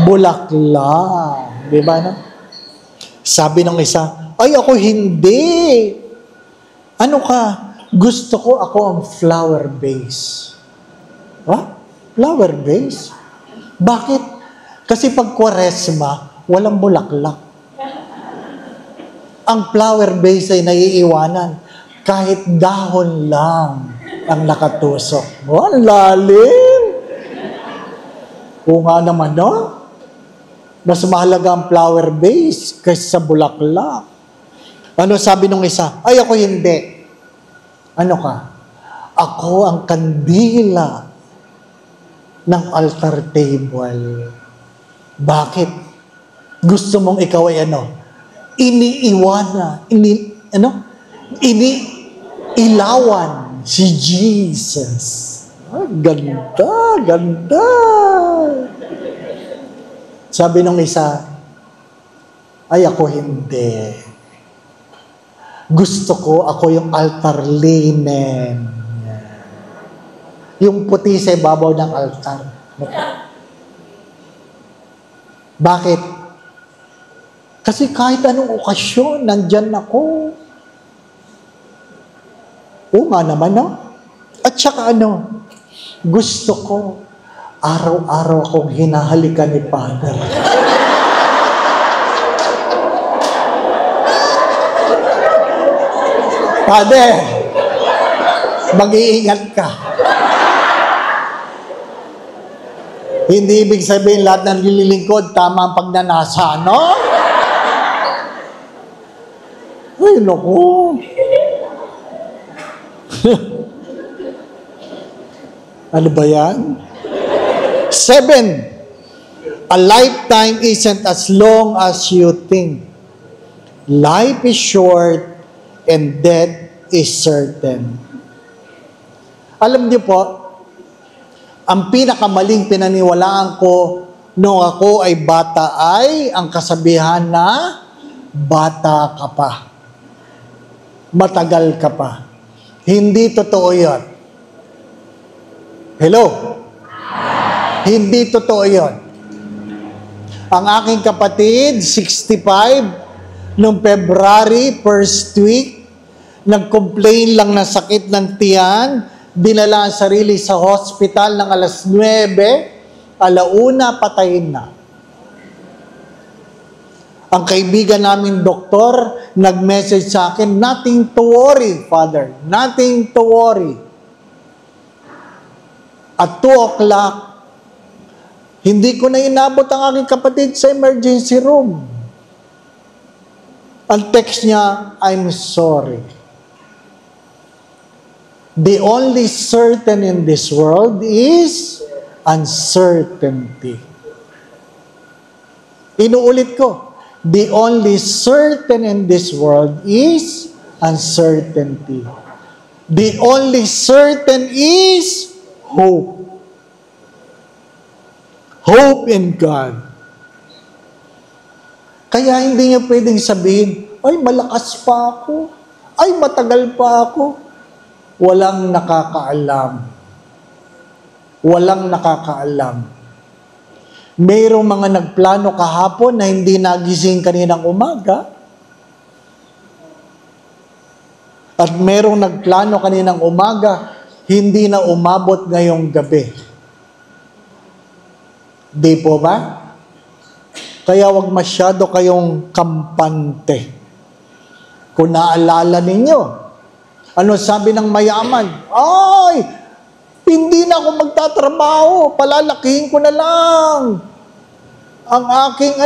Bulaklak. Di ba, no? Sabi ng isa, ay ako hindi. Ano ka? Gusto ko ako ang flower base. Ha? Flower base? Bakit? Kasi pag Kwaresma, walang bulaklak. Ang flower base ay naiiwanan. Kahit dahon lang ang nakatusok. Oh, ang lalim! Oo nga naman, no? Mas mahalaga ang flower base kaysa sa bulaklak. Ano sabi nung isa? Ay, ako hindi. Ano ka? Ako ang kandila ng altar table. Bakit? Gusto mong ikaw ay ano? Iniilawan si Jesus. Ah, ganda, ganda. Sabi nung isa, ay ako hindi. Gusto ko, ako yung altar linen. Yung puti sa ibabaw ng altar. Bakit? Kasi kahit anong okasyon, nandyan ako. Oo nga naman, no? At saka ano, gusto ko, araw-araw akong hinahalikan ni Father. Father, mag-iingat ka. Hindi ibig sabihin lahat ng nililingkod, tama ang pagnanasa, no? Ay, naku. Ano ba yan? 7, a lifetime isn't as long as you think. Life is short and death is certain. Alam niyo po, ang pinakamaling pinaniwalaan ko noong ako ay bata ay ang kasabihan na bata ka pa. Matagal ka pa. Hindi totoo yun. Hello? Hindi totoo yun. Ang aking kapatid, 65, noong February, first week, nag-complain lang na sakit ng tiyan, dinala ang sarili sa hospital ng alas 9, alauna, patayin na. Ang kaibigan namin doktor, nag-message sa akin, nothing to worry, Father. Nothing to worry. At 2 o'clock, hindi ko na inabot ang aking kapatid sa emergency room. Ang text niya, I'm sorry. The only certain in this world is uncertainty. Inuulit ko, the only certain in this world is uncertainty. The only certain is hope. Hope in God. Kaya hindi niya pwedeng sabihin, ay malakas pa ako, ay matagal pa ako. Walang nakakaalam. Walang nakakaalam. Mayroong mga nagplano kahapon na hindi nagising kaninang umaga. At mayroong nagplano kaninang umaga, hindi na umabot ngayong gabi. Di po ba? Kaya wag masyado kayong kampante. Kung naalala ninyo, ano sabi ng mayaman? Ay, hindi na ako magtatrabaho. Palalakihin ko na lang ang aking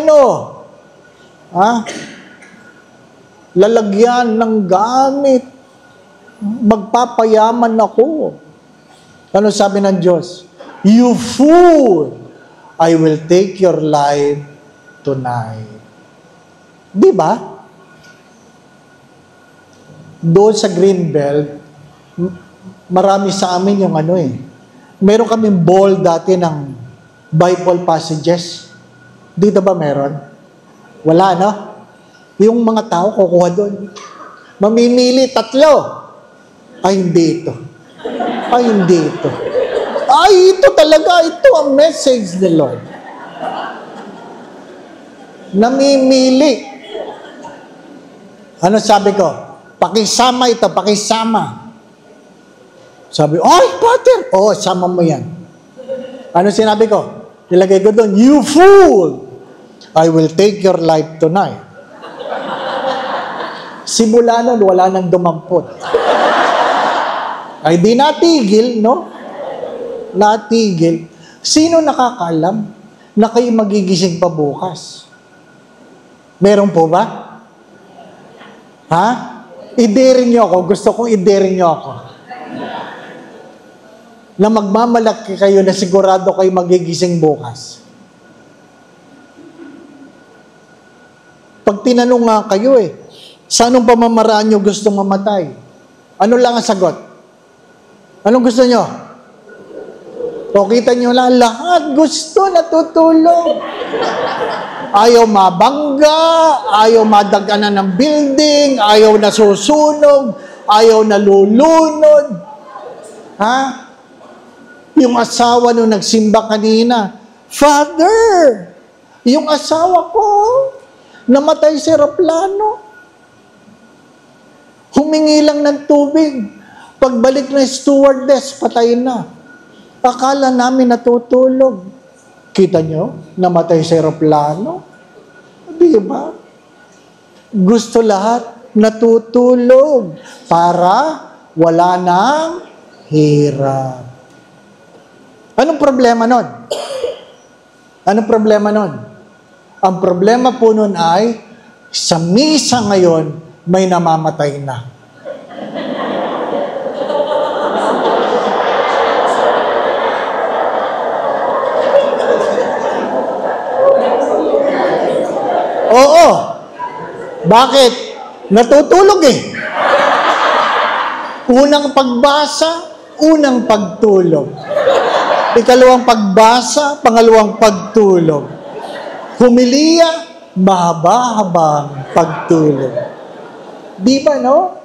lalagyan ng gamit. Magpapayaman ako. Ano sabi ng Diyos? You fool! I will take your life tonight. Di ba? Doon sa Greenbelt, marami sa amin yung meron kaming ball dati ng Bible passages. Dito ba meron? Wala, no? Yung mga tao kukuha doon. Mamimili 3. Ay, hindi ito. Ay, hindi ito. Ay, ito talaga. Ito ang message ni Lord. Namimili. Ano sabi ko? Pakisama ito, pakisama. Sabi, ay, Pater! Oo, sama mo yan. Ano sinabi ko? Nilagay ko doon, you fool! I will take your life tonight. Simula nun, wala nang dumampot. Ay, di natigil, no? Natigil. Sino nakakaalam na kayo magigising pa bukas? Meron po ba? Ha? I-dare niyo ako. Gusto kong i-dare niyo ako. Na magmamalaki kayo na sigurado kayo magigising bukas. Pag tinanong nga kayo sa anong pamamaraan niyo gustong mamatay? Ano lang ang sagot? Anong gusto niyo? O kita niyo lang, lahat gusto natutulog. Ayaw mabangga, ayaw madaganan ng building, ayaw nasusunog, ayaw nalulunod. Ha? Yung asawa nung nagsimba kanina, Father, yung asawa ko, namatay sa eroplano. Humingi lang ng tubig. Pagbalik ng stewardess, patay na. Akala namin natutulog. Kita nyo? Namatay sa eroplano. Di ba? Gusto lahat natutulog para wala nang hirap. Anong problema nun? Anong problema nun? Ang problema po nun ay, sa misa ngayon, may namamatay na. Oo. Bakit? Natutulog eh. Unang pagbasa, unang pagtulog. Ikalawang pagbasa, pangalawang pagtulog. Humiliya, mahaba-habang pagtulog. Di ba, no?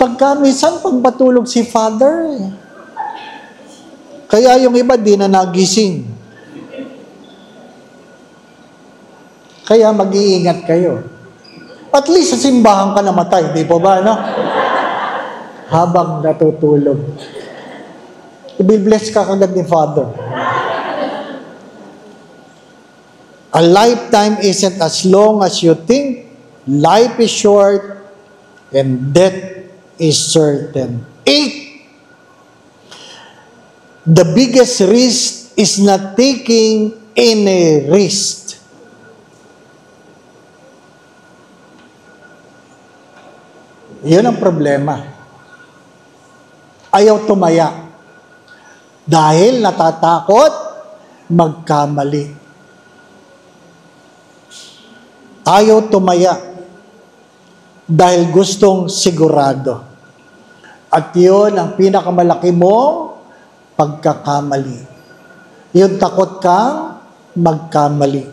Pagka minsan, pagpatulog si Father, eh. Kaya yung iba, di na nagising. Kaya mag-iingat kayo. At least sa simbahan ka namatay, di po ba, no? Habang natutulog. I-bless ka kagad ni Father. A lifetime isn't as long as you think. Life is short and death is certain. 8. The biggest risk is not taking any risk. Yun ang problema. Ayaw tumaya. Dahil natatakot magkamali. Ayaw tumaya. Dahil gustong sigurado. At yun ang pinakamalaki mong pagkakamali. Yung takot kang magkamali.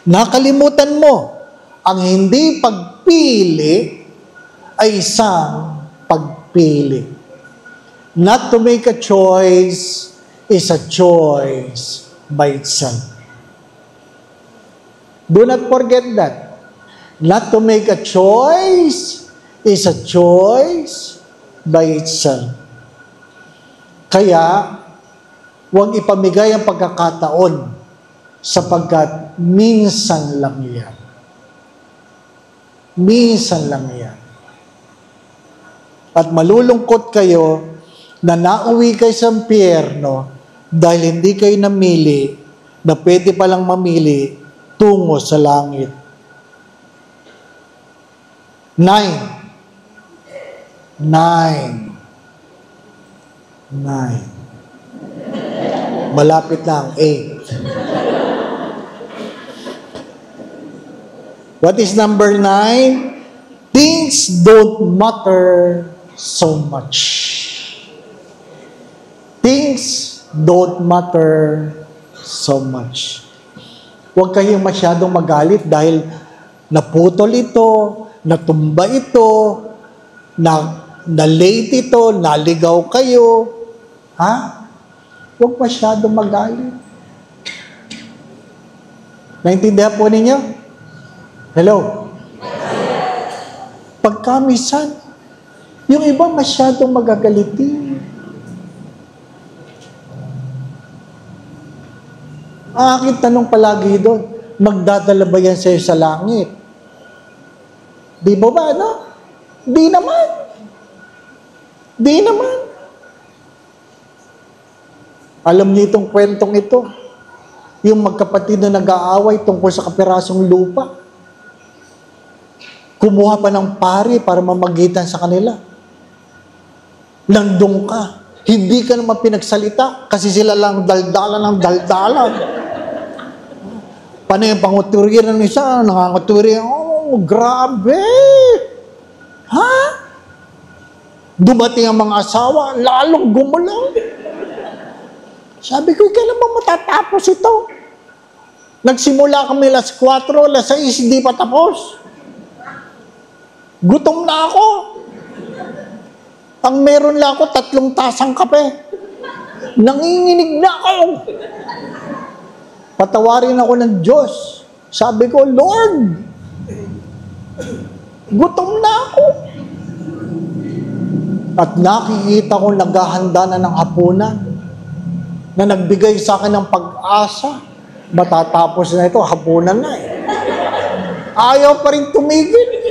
Nakalimutan mo, ang hindi pagpili ay isang pagpili. Not to make a choice is a choice by itself. Do not forget that. Not to make a choice is a choice by itself. Kaya, huwag ipamigay ang pagkakataon sapagkat minsan lang yan. Minsan lang yan. At malulungkot kayo na nauwi kayo sa impyerno dahil hindi kayo namili na pwede palang mamili tungo sa langit. 9. Malapit na ang 8. What is number 9? Things don't matter so much. Things don't matter so much. Huwag kayong masyadong magalit dahil naputol ito, natumba ito, na-late ito, naligaw kayo. Ha? Huwag masyadong magalit. Naintindihan po ninyo? Hello? Pagkamisan, yung iba masyadong magagalitin. Ang aking tanong palagi doon, magdadala ba yan sa'yo sa langit? Di ba ba, no? Di naman. Di naman. Alam niyo itong kwentong ito? Yung magkapatid na nag-aaway tungkol sa kapirasong lupa. Kumuha pa ng pari para mamagitan sa kanila. Nandun ka. Hindi ka naman pinagsalita kasi sila lang daldalan ng daldalan. Paano yung panguturiran ng isa? Nanganguturiran, oh, grabe! Ha? Dumating ang mga asawa, lalong gumulaw. Sabi ko, kailan ba matatapos ito? Nagsimula kami alas 4, alas 6, hindi pa tapos. Gutom na ako. Ang meron lang ako, 3 tasang kape. Nanginginig na ako. Patawarin ako ng Diyos. Sabi ko, Lord, gutom na ako. At nakikita ko naghahanda na ng hapunan na nagbigay sa akin ng pag-asa. Matatapos na ito, hapunan na eh. Ayaw pa rin tumigil.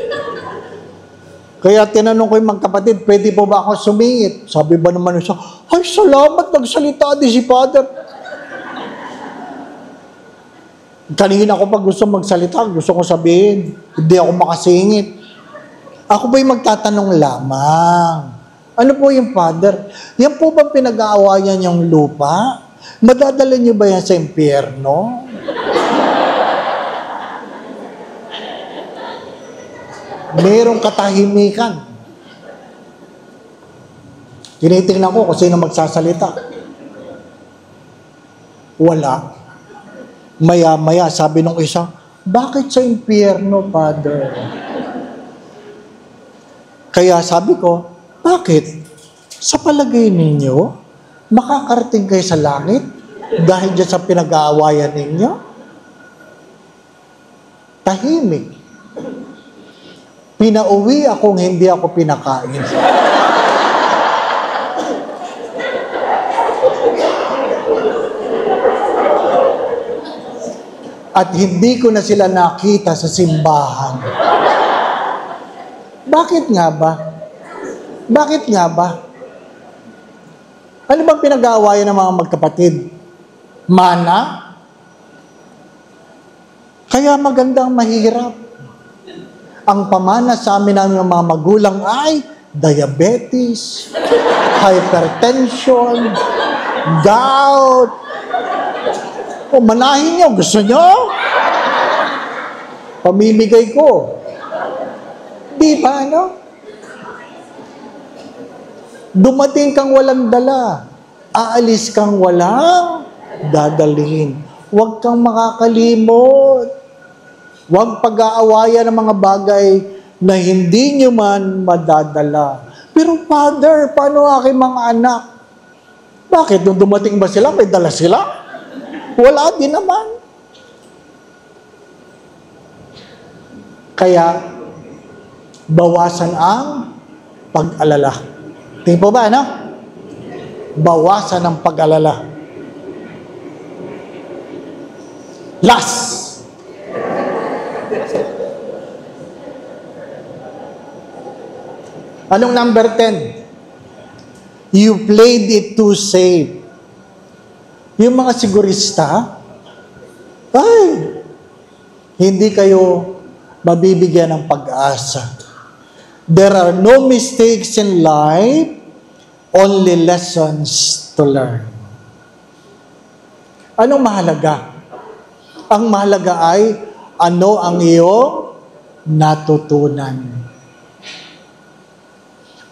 Kaya tinanong ko yung magkapatid, pwede po ba ako sumingit? Sabi ba naman siya, ay salamat, nagsalita din si Father. Kanina ko pag gusto magsalita, gusto ko sabihin, hindi ako makasingit. Ako ba'y magtatanong lamang? Ano po yung Father? Yan po ba pinag-aawayan yung lupa? Madadala niyo ba yan sa impyerno? Merong katahimikan. Tinitingnan ko kung sino magsasalita. Wala. Maya-maya, sabi nung isa, bakit sa impyerno, Father? Kaya sabi ko, bakit? Sa palagay ninyo, makakarating kayo sa langit dahil dyan sa pinag-aawayan ninyo? Tahimik. Pinauwi akong hindi ako pinakain. At hindi ko na sila nakita sa simbahan. Bakit nga ba? Bakit nga ba? Ano bang pinag-aawayan ng mga magkapatid? Mana? Kaya magandang mahirap. Ang pamana sa amin ng mga magulang ay diabetes, hypertension, gout. O manahin niyo, gusto niyo? Pamimigay ko. Di ba, ano? Dumating kang walang dala. Aalis kang walang dadalhin. Huwag kang makakalimot. Huwag pag-aawayan ng mga bagay na hindi nyo man madadala. Pero Father, paano aking mga anak? Bakit? Nung dumating ba sila, may dala sila? Wala din naman. Kaya, bawasan ang pag-alala. Tingin po ba, ano? Bawasan ang pag-alala. Last. Anong number 10? You played it too safe. Yung mga sigurista, ay, hindi kayo mabibigyan ng pag-asa. There are no mistakes in life, only lessons to learn. Anong mahalaga? Ang mahalaga ay, ano ang iyong natutunan?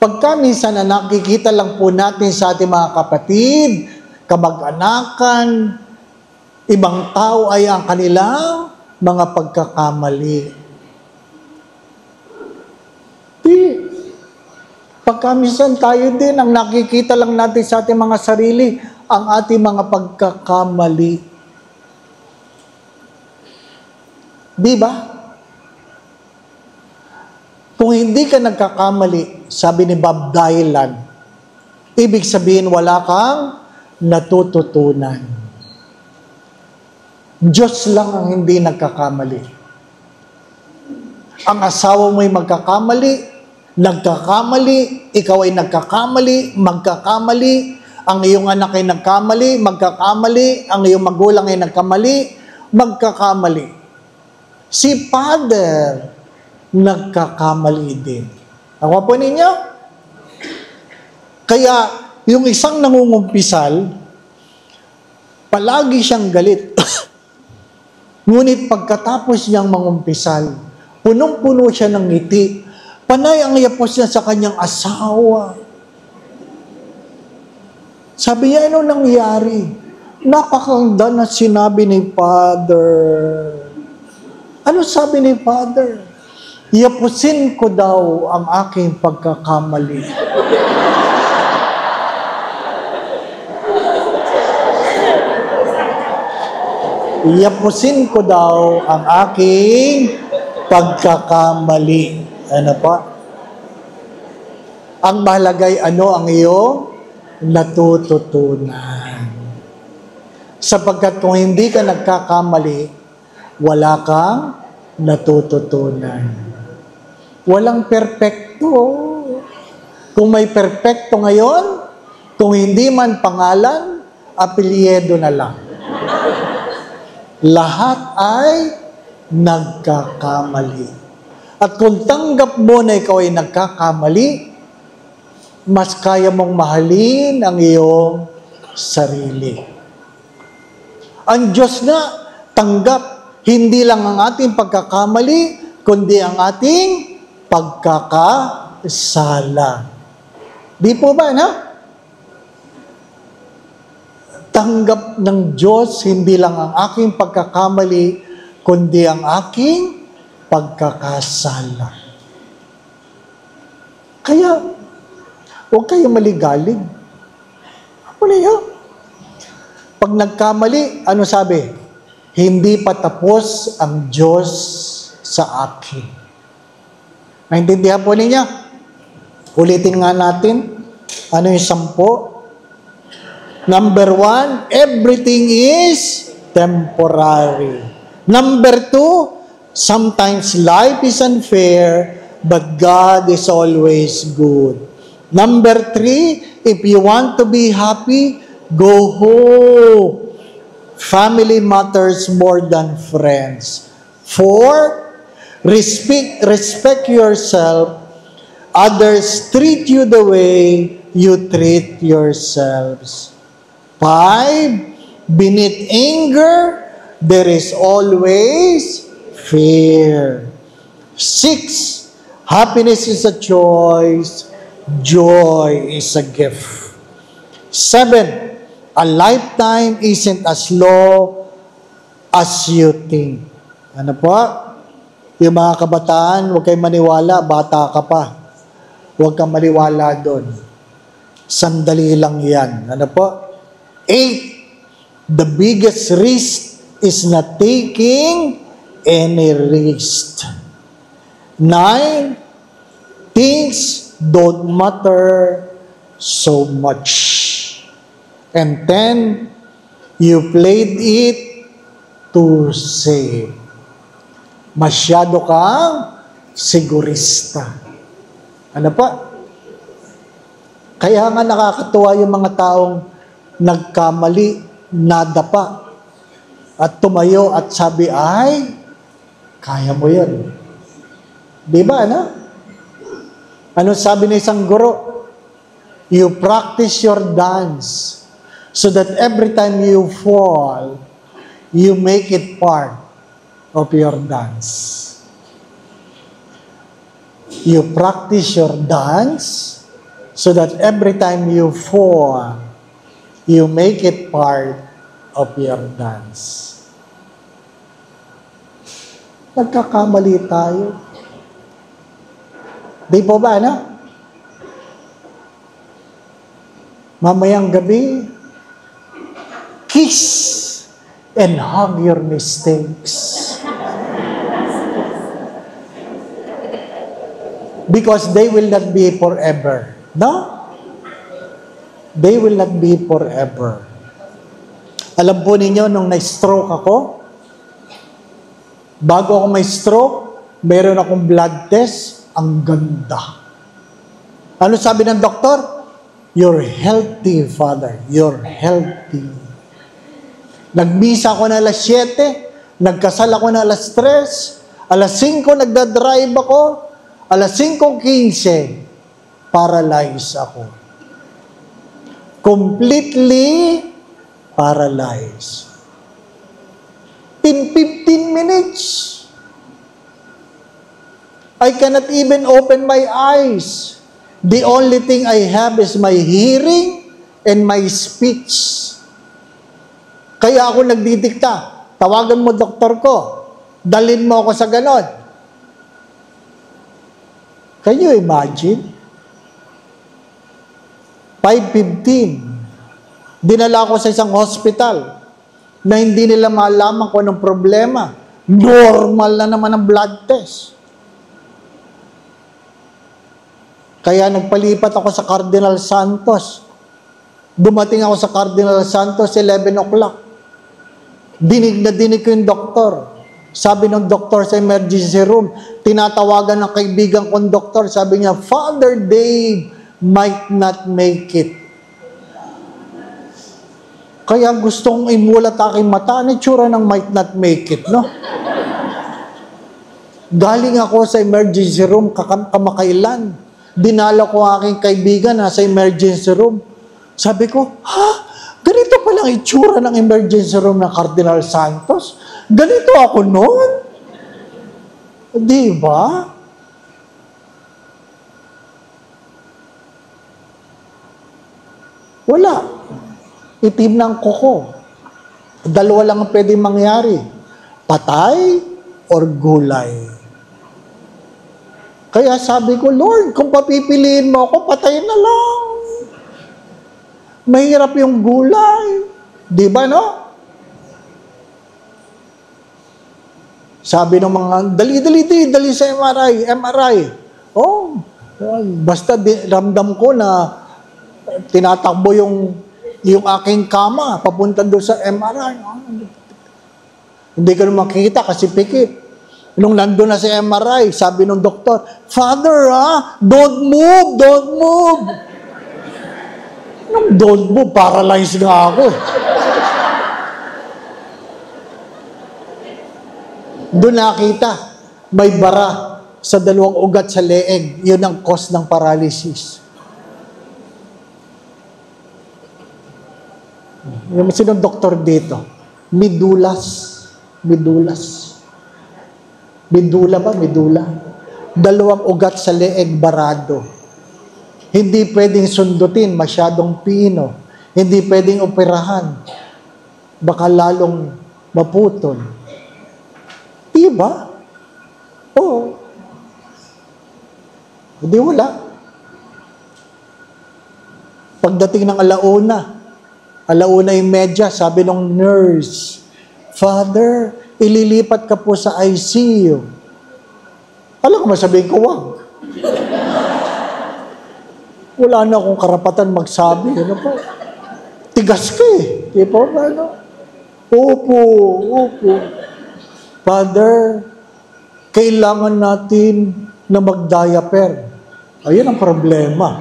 Pagka minsan na nakikita lang po natin sa ating mga kapatid, kamag-anakan, ibang tao ay ang kanilang mga pagkakamali. Pagka minsan tayo din, ang nakikita lang natin sa ating mga sarili, ang ating mga pagkakamali. Di ba? Kung hindi ka nagkakamali, sabi ni Bob Dylan, ibig sabihin wala kang natututunan. Diyos lang ang hindi nagkakamali. Ang asawa mo'y magkakamali, ikaw ay nagkakamali, magkakamali, ang iyong anak ay nagkamali, magkakamali, ang iyong magulang ay nagkamali, magkakamali. Si Father, nagkakamali din. Ako po ninyo? Kaya, yung isang nangungumpisal, palagi siyang galit. Ngunit pagkatapos niyang mangumpisal, punong-puno siya ng ngiti. Panay ang yapos niya sa kanyang asawa. Sabi niya, ano nangyari? Napakaganda na sinabi ni Father. Ano sabi ni Father? Yapusin ko daw ang aking pagkakamali. Yapusin ko daw ang aking pagkakamali. Ano pa? Ang mahalagay, ano ang iyong natututunan. Sapagkat kung hindi ka nagkakamali, wala kang natututunan. Walang perpekto. Kung may perpekto ngayon, kung hindi man pangalan, apelyido na lang. Lahat ay nagkakamali. At kung tanggap mo na ikaw ay nagkakamali, mas kaya mong mahalin ang iyong sarili. Ang Diyos na tanggap hindi lang ang ating pagkakamali, kundi ang ating pagkakasala. Di po ba, na? Tanggap ng Diyos hindi lang ang aking pagkakamali, kundi ang aking pagkakasala. Kaya, huwag kayong maligalig. Wala yan. Pag nagkamali, ano sabi? Hindi pa tapos ang Diyos sa akin. Naintindihan po ninyo? Ulitin nga natin. Ano yung 10? Number 1, everything is temporary. Number 2, sometimes life is unfair, but God is always good. Number 3, if you want to be happy, go home. Family matters more than friends. 4, respect yourself. Others treat you the way you treat yourselves. 5, beneath anger, there is always fear. 6, happiness is a choice. Joy is a gift. 7, a lifetime isn't as long as you think. Ano po? Yung mga kabataan, huwag kayong maniwala, bata ka pa. Huwag kang maniwala doon. Sandali lang yan. Ano po? 8, the biggest risk is not taking any risk. 9, things don't matter so much. And 10, you played it to save. Masyado kang sigurista. Ano pa? Kaya nga nakakatuwa yung mga taong nagkamali, nadapa, at tumayo at sabi, ay, kaya mo yun. Di ba, ano? Ano sabi ng isang guro? You practice your dance so that every time you fall, you make it part of your dance. You practice your dance so that every time you fall, you make it part of your dance. Nagkakamali tayo. Di po ba, ano? Mamayang gabi, kiss and hug your mistakes. Because they will not be forever. No? They will not be forever. Alam po ninyo, nung na-stroke ako, bago ako may stroke, meron akong blood test, ang ganda. Ano sabi ng doktor? You're healthy, Father. You're healthy. Nagmisa ako na alas 7, nagkasal ako na alas 3, alas 5 nagdadrive ako, alas 5:15, paralyzed ako. Completely paralyzed. In 15 minutes, I cannot even open my eyes. The only thing I have is my hearing and my speech. Kaya ako nagdidikta. Tawagan mo doktor ko. Dalhin mo ako sa ganon. Can you imagine? 5:15. Dinala ko sa isang hospital na hindi nila malaman kung anong problema. Normal na naman ang blood test. Kaya nagpalipat ako sa Cardinal Santos. Dumating ako sa Cardinal Santos 11 o'clock. Dinig na dinig ko yung doktor. Sabi ng doktor sa emergency room, tinatawagan ng kaibigan kong doktor, sabi niya, Father Dave might not make it. Kaya gustong imulat aking mata, ano tsura ng might not make it, no? Galing ako sa emergency room kamakailan. Dinala ko aking kaibigan sa emergency room. Sabi ko, ganito palang itsura ng emergency room ng Cardinal Santos? Ganito ako noon? Di ba? Wala. Itim ng kuko. Dalawa lang ang pwede mangyari. Patay or gulay. Kaya sabi ko, Lord, kung papipiliin mo ako, patayin na lang. Mahirap yung gulay. Di ba, no? Sabi ng mga, dali sa MRI. Oh, basta ramdam ko na tinatakbo yung aking kama, papunta doon sa MRI. Hindi ko na makikita kasi pikit. Nung nandun na sa MRI, sabi ng doktor, Father, don't move. Nung don't move, paralyzed nga ako. Doon nakita, may bara sa dalawang ugat sa leeg. Yun ang cause ng paralysis. Yung sinong doktor dito? Medulas. Medula ba? Medula. Dalawang ugat sa leeg barado. Hindi pwedeng sundutin, masyadong pino. Hindi pwedeng operahan. Baka lalong maputol. Diba? Oo. Hindi wala. Pagdating ng alauna yung medya, sabi ng nurse, Father, ililipat ka po sa ICU. Alam ko masabihin ko, wag. Wala na akong karapatan magsabi. Ano po? Tigas ka eh. Di po ba? Ano? Opo. Father, kailangan natin na mag-diaper. Ayun ang problema.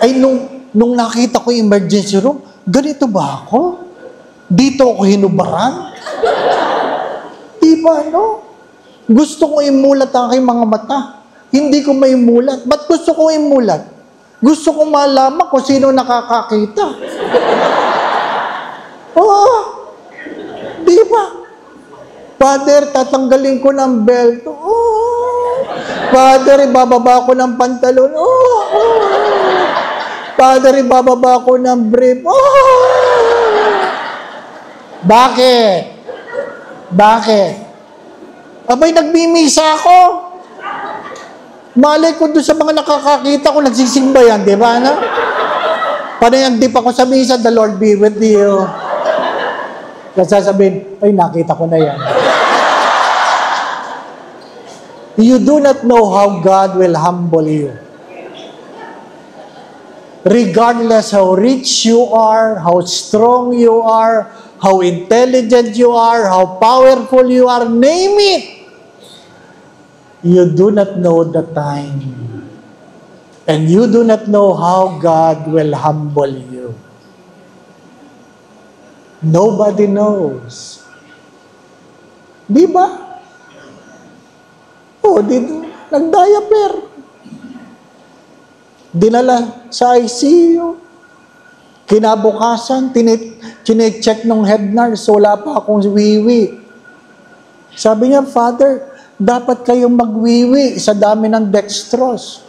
Ay, nung nakita ko yung emergency room, ganito ba ako? Dito ako hinubaran? Diba, no? Gusto ko imulat ang aking mga mata. Hindi ko may mulat. Ba't gusto ko imulat? Gusto ko malaman kung sino nakakakita. Diba? Father, tatanggalin ko ng belt. Father, ibababa ko ng pantalon. Father, ibababa ko ng brief. Bakit? Abay, nagmimisa ako. Malay ko doon sa mga nakakakita ko, nagsisimba yan, di ba? No? Panay ang dip ako sa misa, the Lord be with you. Kasi sasabihin, ay, nakita ko na yan. You do not know how God will humble you. Regardless how rich you are, how strong you are, how intelligent you are, how powerful you are, name it. You do not know the time. And you do not know how God will humble you. Nobody knows. Di ba? Nag-diaper. Dinala sa ICU. Kinabukasan, chinecheck ng head nurse, wala pa akong wiwi. Sabi niya, Father, dapat kayong magwiwi sa dami ng dextrose.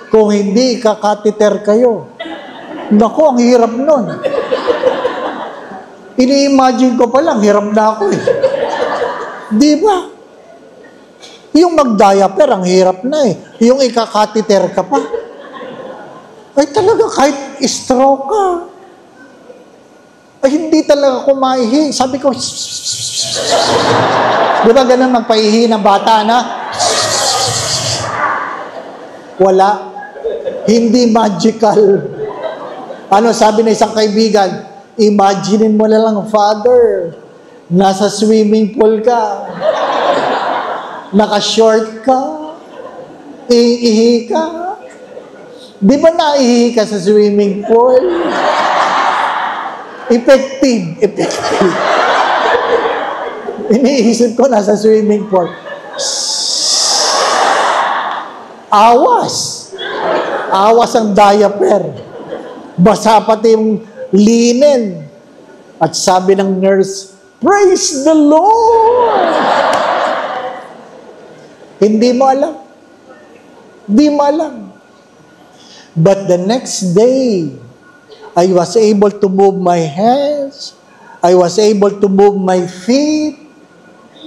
Kung hindi, kakatiter kayo. Naku, ang hirap nun. Ini-imagine ko pa lang, hirap na ako eh. Di ba? Yung mag-diaper, ang hirap na eh. Yung ikakatiter ka pa. Ay talaga, kahit stroke ka. Ay hindi talaga ako maihi. Sabi ko, di ba ganun magpaihi ng bata na? Wala. Hindi magical. Ano sabi ng isang kaibigan? Imaginein mo na lang, Father, nasa swimming pool ka, naka-short ka, iihi ka. Di ba naihi ka sa swimming pool? Effective. Iniisip ko, nasa swimming pool. Awas ang diaper. Basa pati yung linen. At sabi ng nurse, Praise the Lord! Hindi mo alam. But the next day, I was able to move my hands. I was able to move my feet.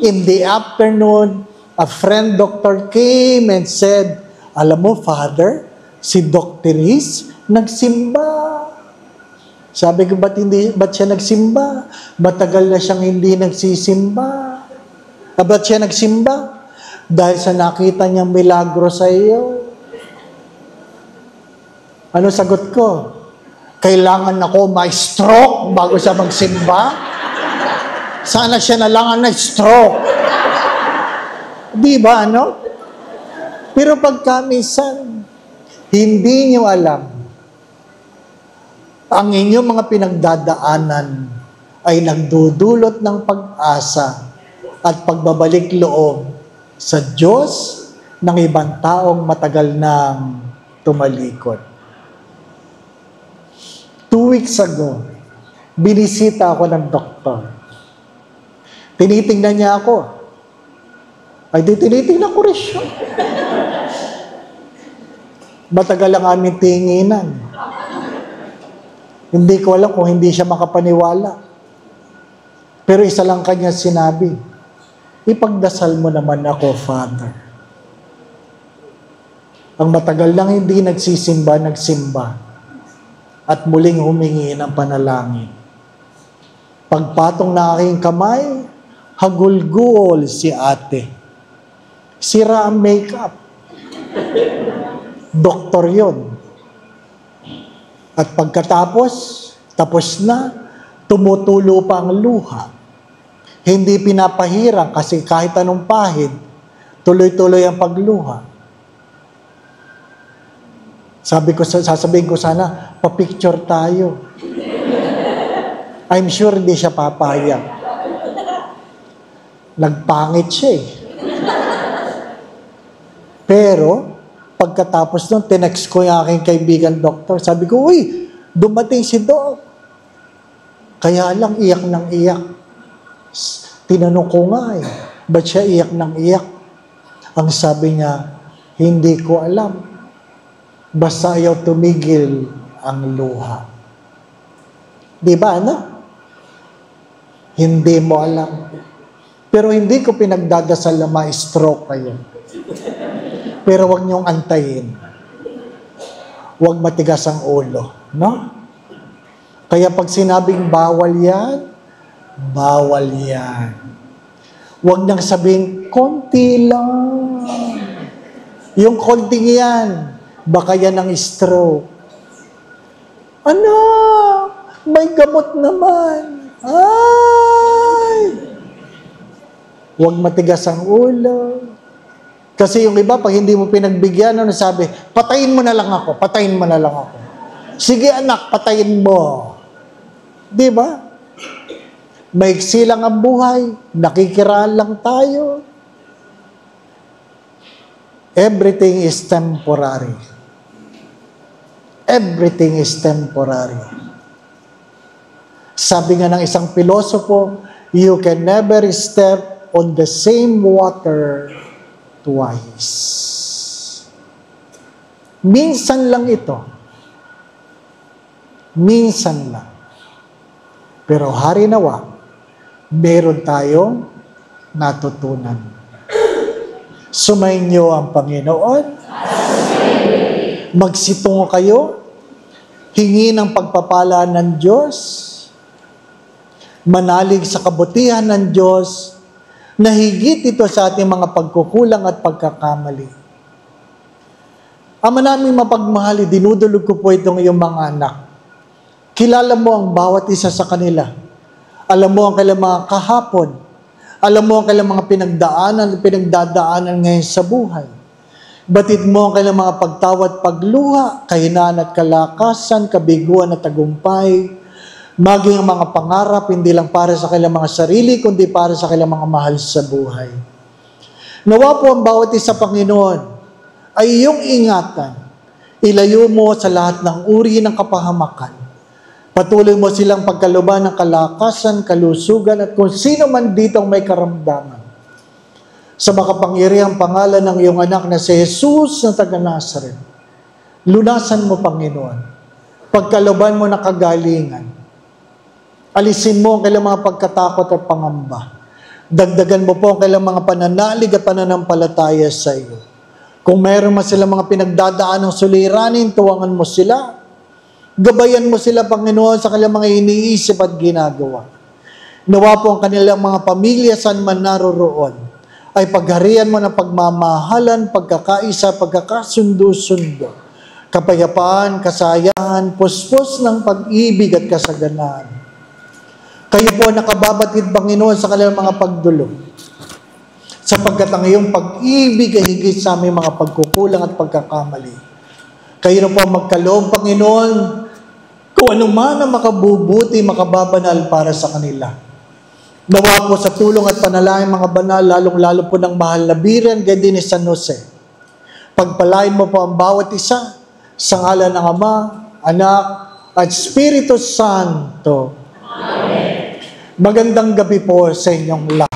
In the afternoon, a friend doctor came and said, alam mo, Father, si Dr. Riz nagsimba. Sabi ko, ba't siya nagsimba? Matagal na siyang hindi nagsisimba. Ba't siya nagsimba? Dahil sa nakita niyang milagro sa iyo. Ano sagot ko? Kailangan ako ma-stroke bago siya magsimba? Sana siya na lang ang na-stroke. Di ba, ano? Pero pagka minsan, hindi niyo alam, ang inyong mga pinagdadaanan ay nagdudulot ng pag-asa at pagbabalik loob sa Diyos ng ibang taong matagal nang tumalikod. 2 weeks ago, binisita ako ng doktor. Tinitingnan niya ako. Ay, di tinitingnan ko rin siya. Matagal ang aming tinginan. Hindi ko alam kung hindi siya makapaniwala. Pero isa lang kanya sinabi, ipagdasal mo naman ako, Father. Ang matagal lang hindi nagsimba, at muling humingi ng panalangin. Pagpatong na aking kamay, hagulgol si ate. Sira ang makeup. Doktor yon. At pagkatapos, tapos na, tumutulo pa ang luha. Hindi pinapahirang kasi kahit anong pahid, tuloy-tuloy ang pagluha. Sasabihin ko sana, pa-picture tayo. I'm sure hindi siya papayag. Nagpangit siya eh. Pero, pagkatapos nun, tinext ko yung aking kaibigan doktor. Sabi ko, uy, dumating si Doc. Kaya lang, iyak ng iyak. Tinanong ko nga eh, ba't siya iyak ng iyak? Ang sabi niya, hindi ko alam. Basta ayaw tumigil ang luha. Di ba, ano? Hindi mo alam. Pero hindi ko pinagdadasal na ma-stroke kayo. Pero huwag niyong antayin. Huwag matigas ang ulo. No? Kaya pag sinabing bawal yan, bawal yan. Huwag niyang sabihin, konti lang. Yung konting yan, baka yan ang stroke. Anak, may gamot naman. Ay! Huwag matigas ang ulo. Kasi yung iba, pag hindi mo pinagbigyan, ano sabi, patayin mo na lang ako, patayin mo na lang ako. Sige anak, patayin mo. Di ba? Maiksi lang ang buhay, nakikiraan lang tayo. Everything is temporary. Everything is temporary. Sabi nga ng isang pilosopo, you can never step on the same water twice. Minsan lang ito. Minsan lang. Pero hari nawa, meron tayong natutunan. Sumainyo ang Panginoon. Magsitungo kayo. Hingi ng pagpapala ng Diyos. Manalig sa kabutihan ng Diyos na higit ito sa ating mga pagkukulang at pagkakamali. Ama namin mapagmahal, dinudulog ko po itong iyong mga anak. Kilala mo ang bawat isa sa kanila. Alam mo ang kailang mga kahapon. Alam mo ang kailang mga pinagdadaanan ngayon sa buhay. Batid mo ang kailang mga pagtawad, pagluha, kahinaan at kalakasan, kabiguan at tagumpay, maging ang mga pangarap, hindi lang para sa kailang mga sarili, kundi para sa kailang mga mahal sa buhay. Nawa po ang bawat isa, Panginoon, ay iyong ingatan. Ilayo mo sa lahat ng uri ng kapahamakan. Patuloy mo silang pagkaluban ng kalakasan, kalusugan, at kung sino man dito ang may karamdaman. Sa makapangyarihang pangalan ng iyong anak na si Jesus na taga Nazaret, Lunasan mo, Panginoon. Pagkaloban mo na kagalingan. Alisin mo ang kailang mga pagkatakot at pangamba. Dagdagan mo po ang kailang mga pananalig at pananampalataya sa iyo. Kung mayroon man sila mga pinagdadaan ng suliranin, tuwangan mo sila. Gabayan mo sila, Panginoon, sa kanilang mga iniisip at ginagawa. Nawa po ang kanilang mga pamilya saan man naroroon, ay pagharian mo ng pagmamahalan, pagkakaisa, pagkakasundo-sundo, kapayapaan, kasayahan, puspos ng pag-ibig at kasaganaan. Kayo po nakababatid, Panginoon, sa kanilang mga pagdulog, sapagkat ang iyong pag-ibig ay higit sa aming mga pagkukulang at pagkakamali. Kayo na po magkaloob, Panginoon, kung ano man ang makabubuti, makababanal para sa kanila. Nawa po sa tulong at panalangin mga banal, lalong-lalo po ng mahal na biren, gaya din ni San Jose. Pagpalain mo po ang bawat isa, sa ngalan ng Ama, Anak, at Espiritu Santo. Amen. Magandang gabi po sa inyong lahat.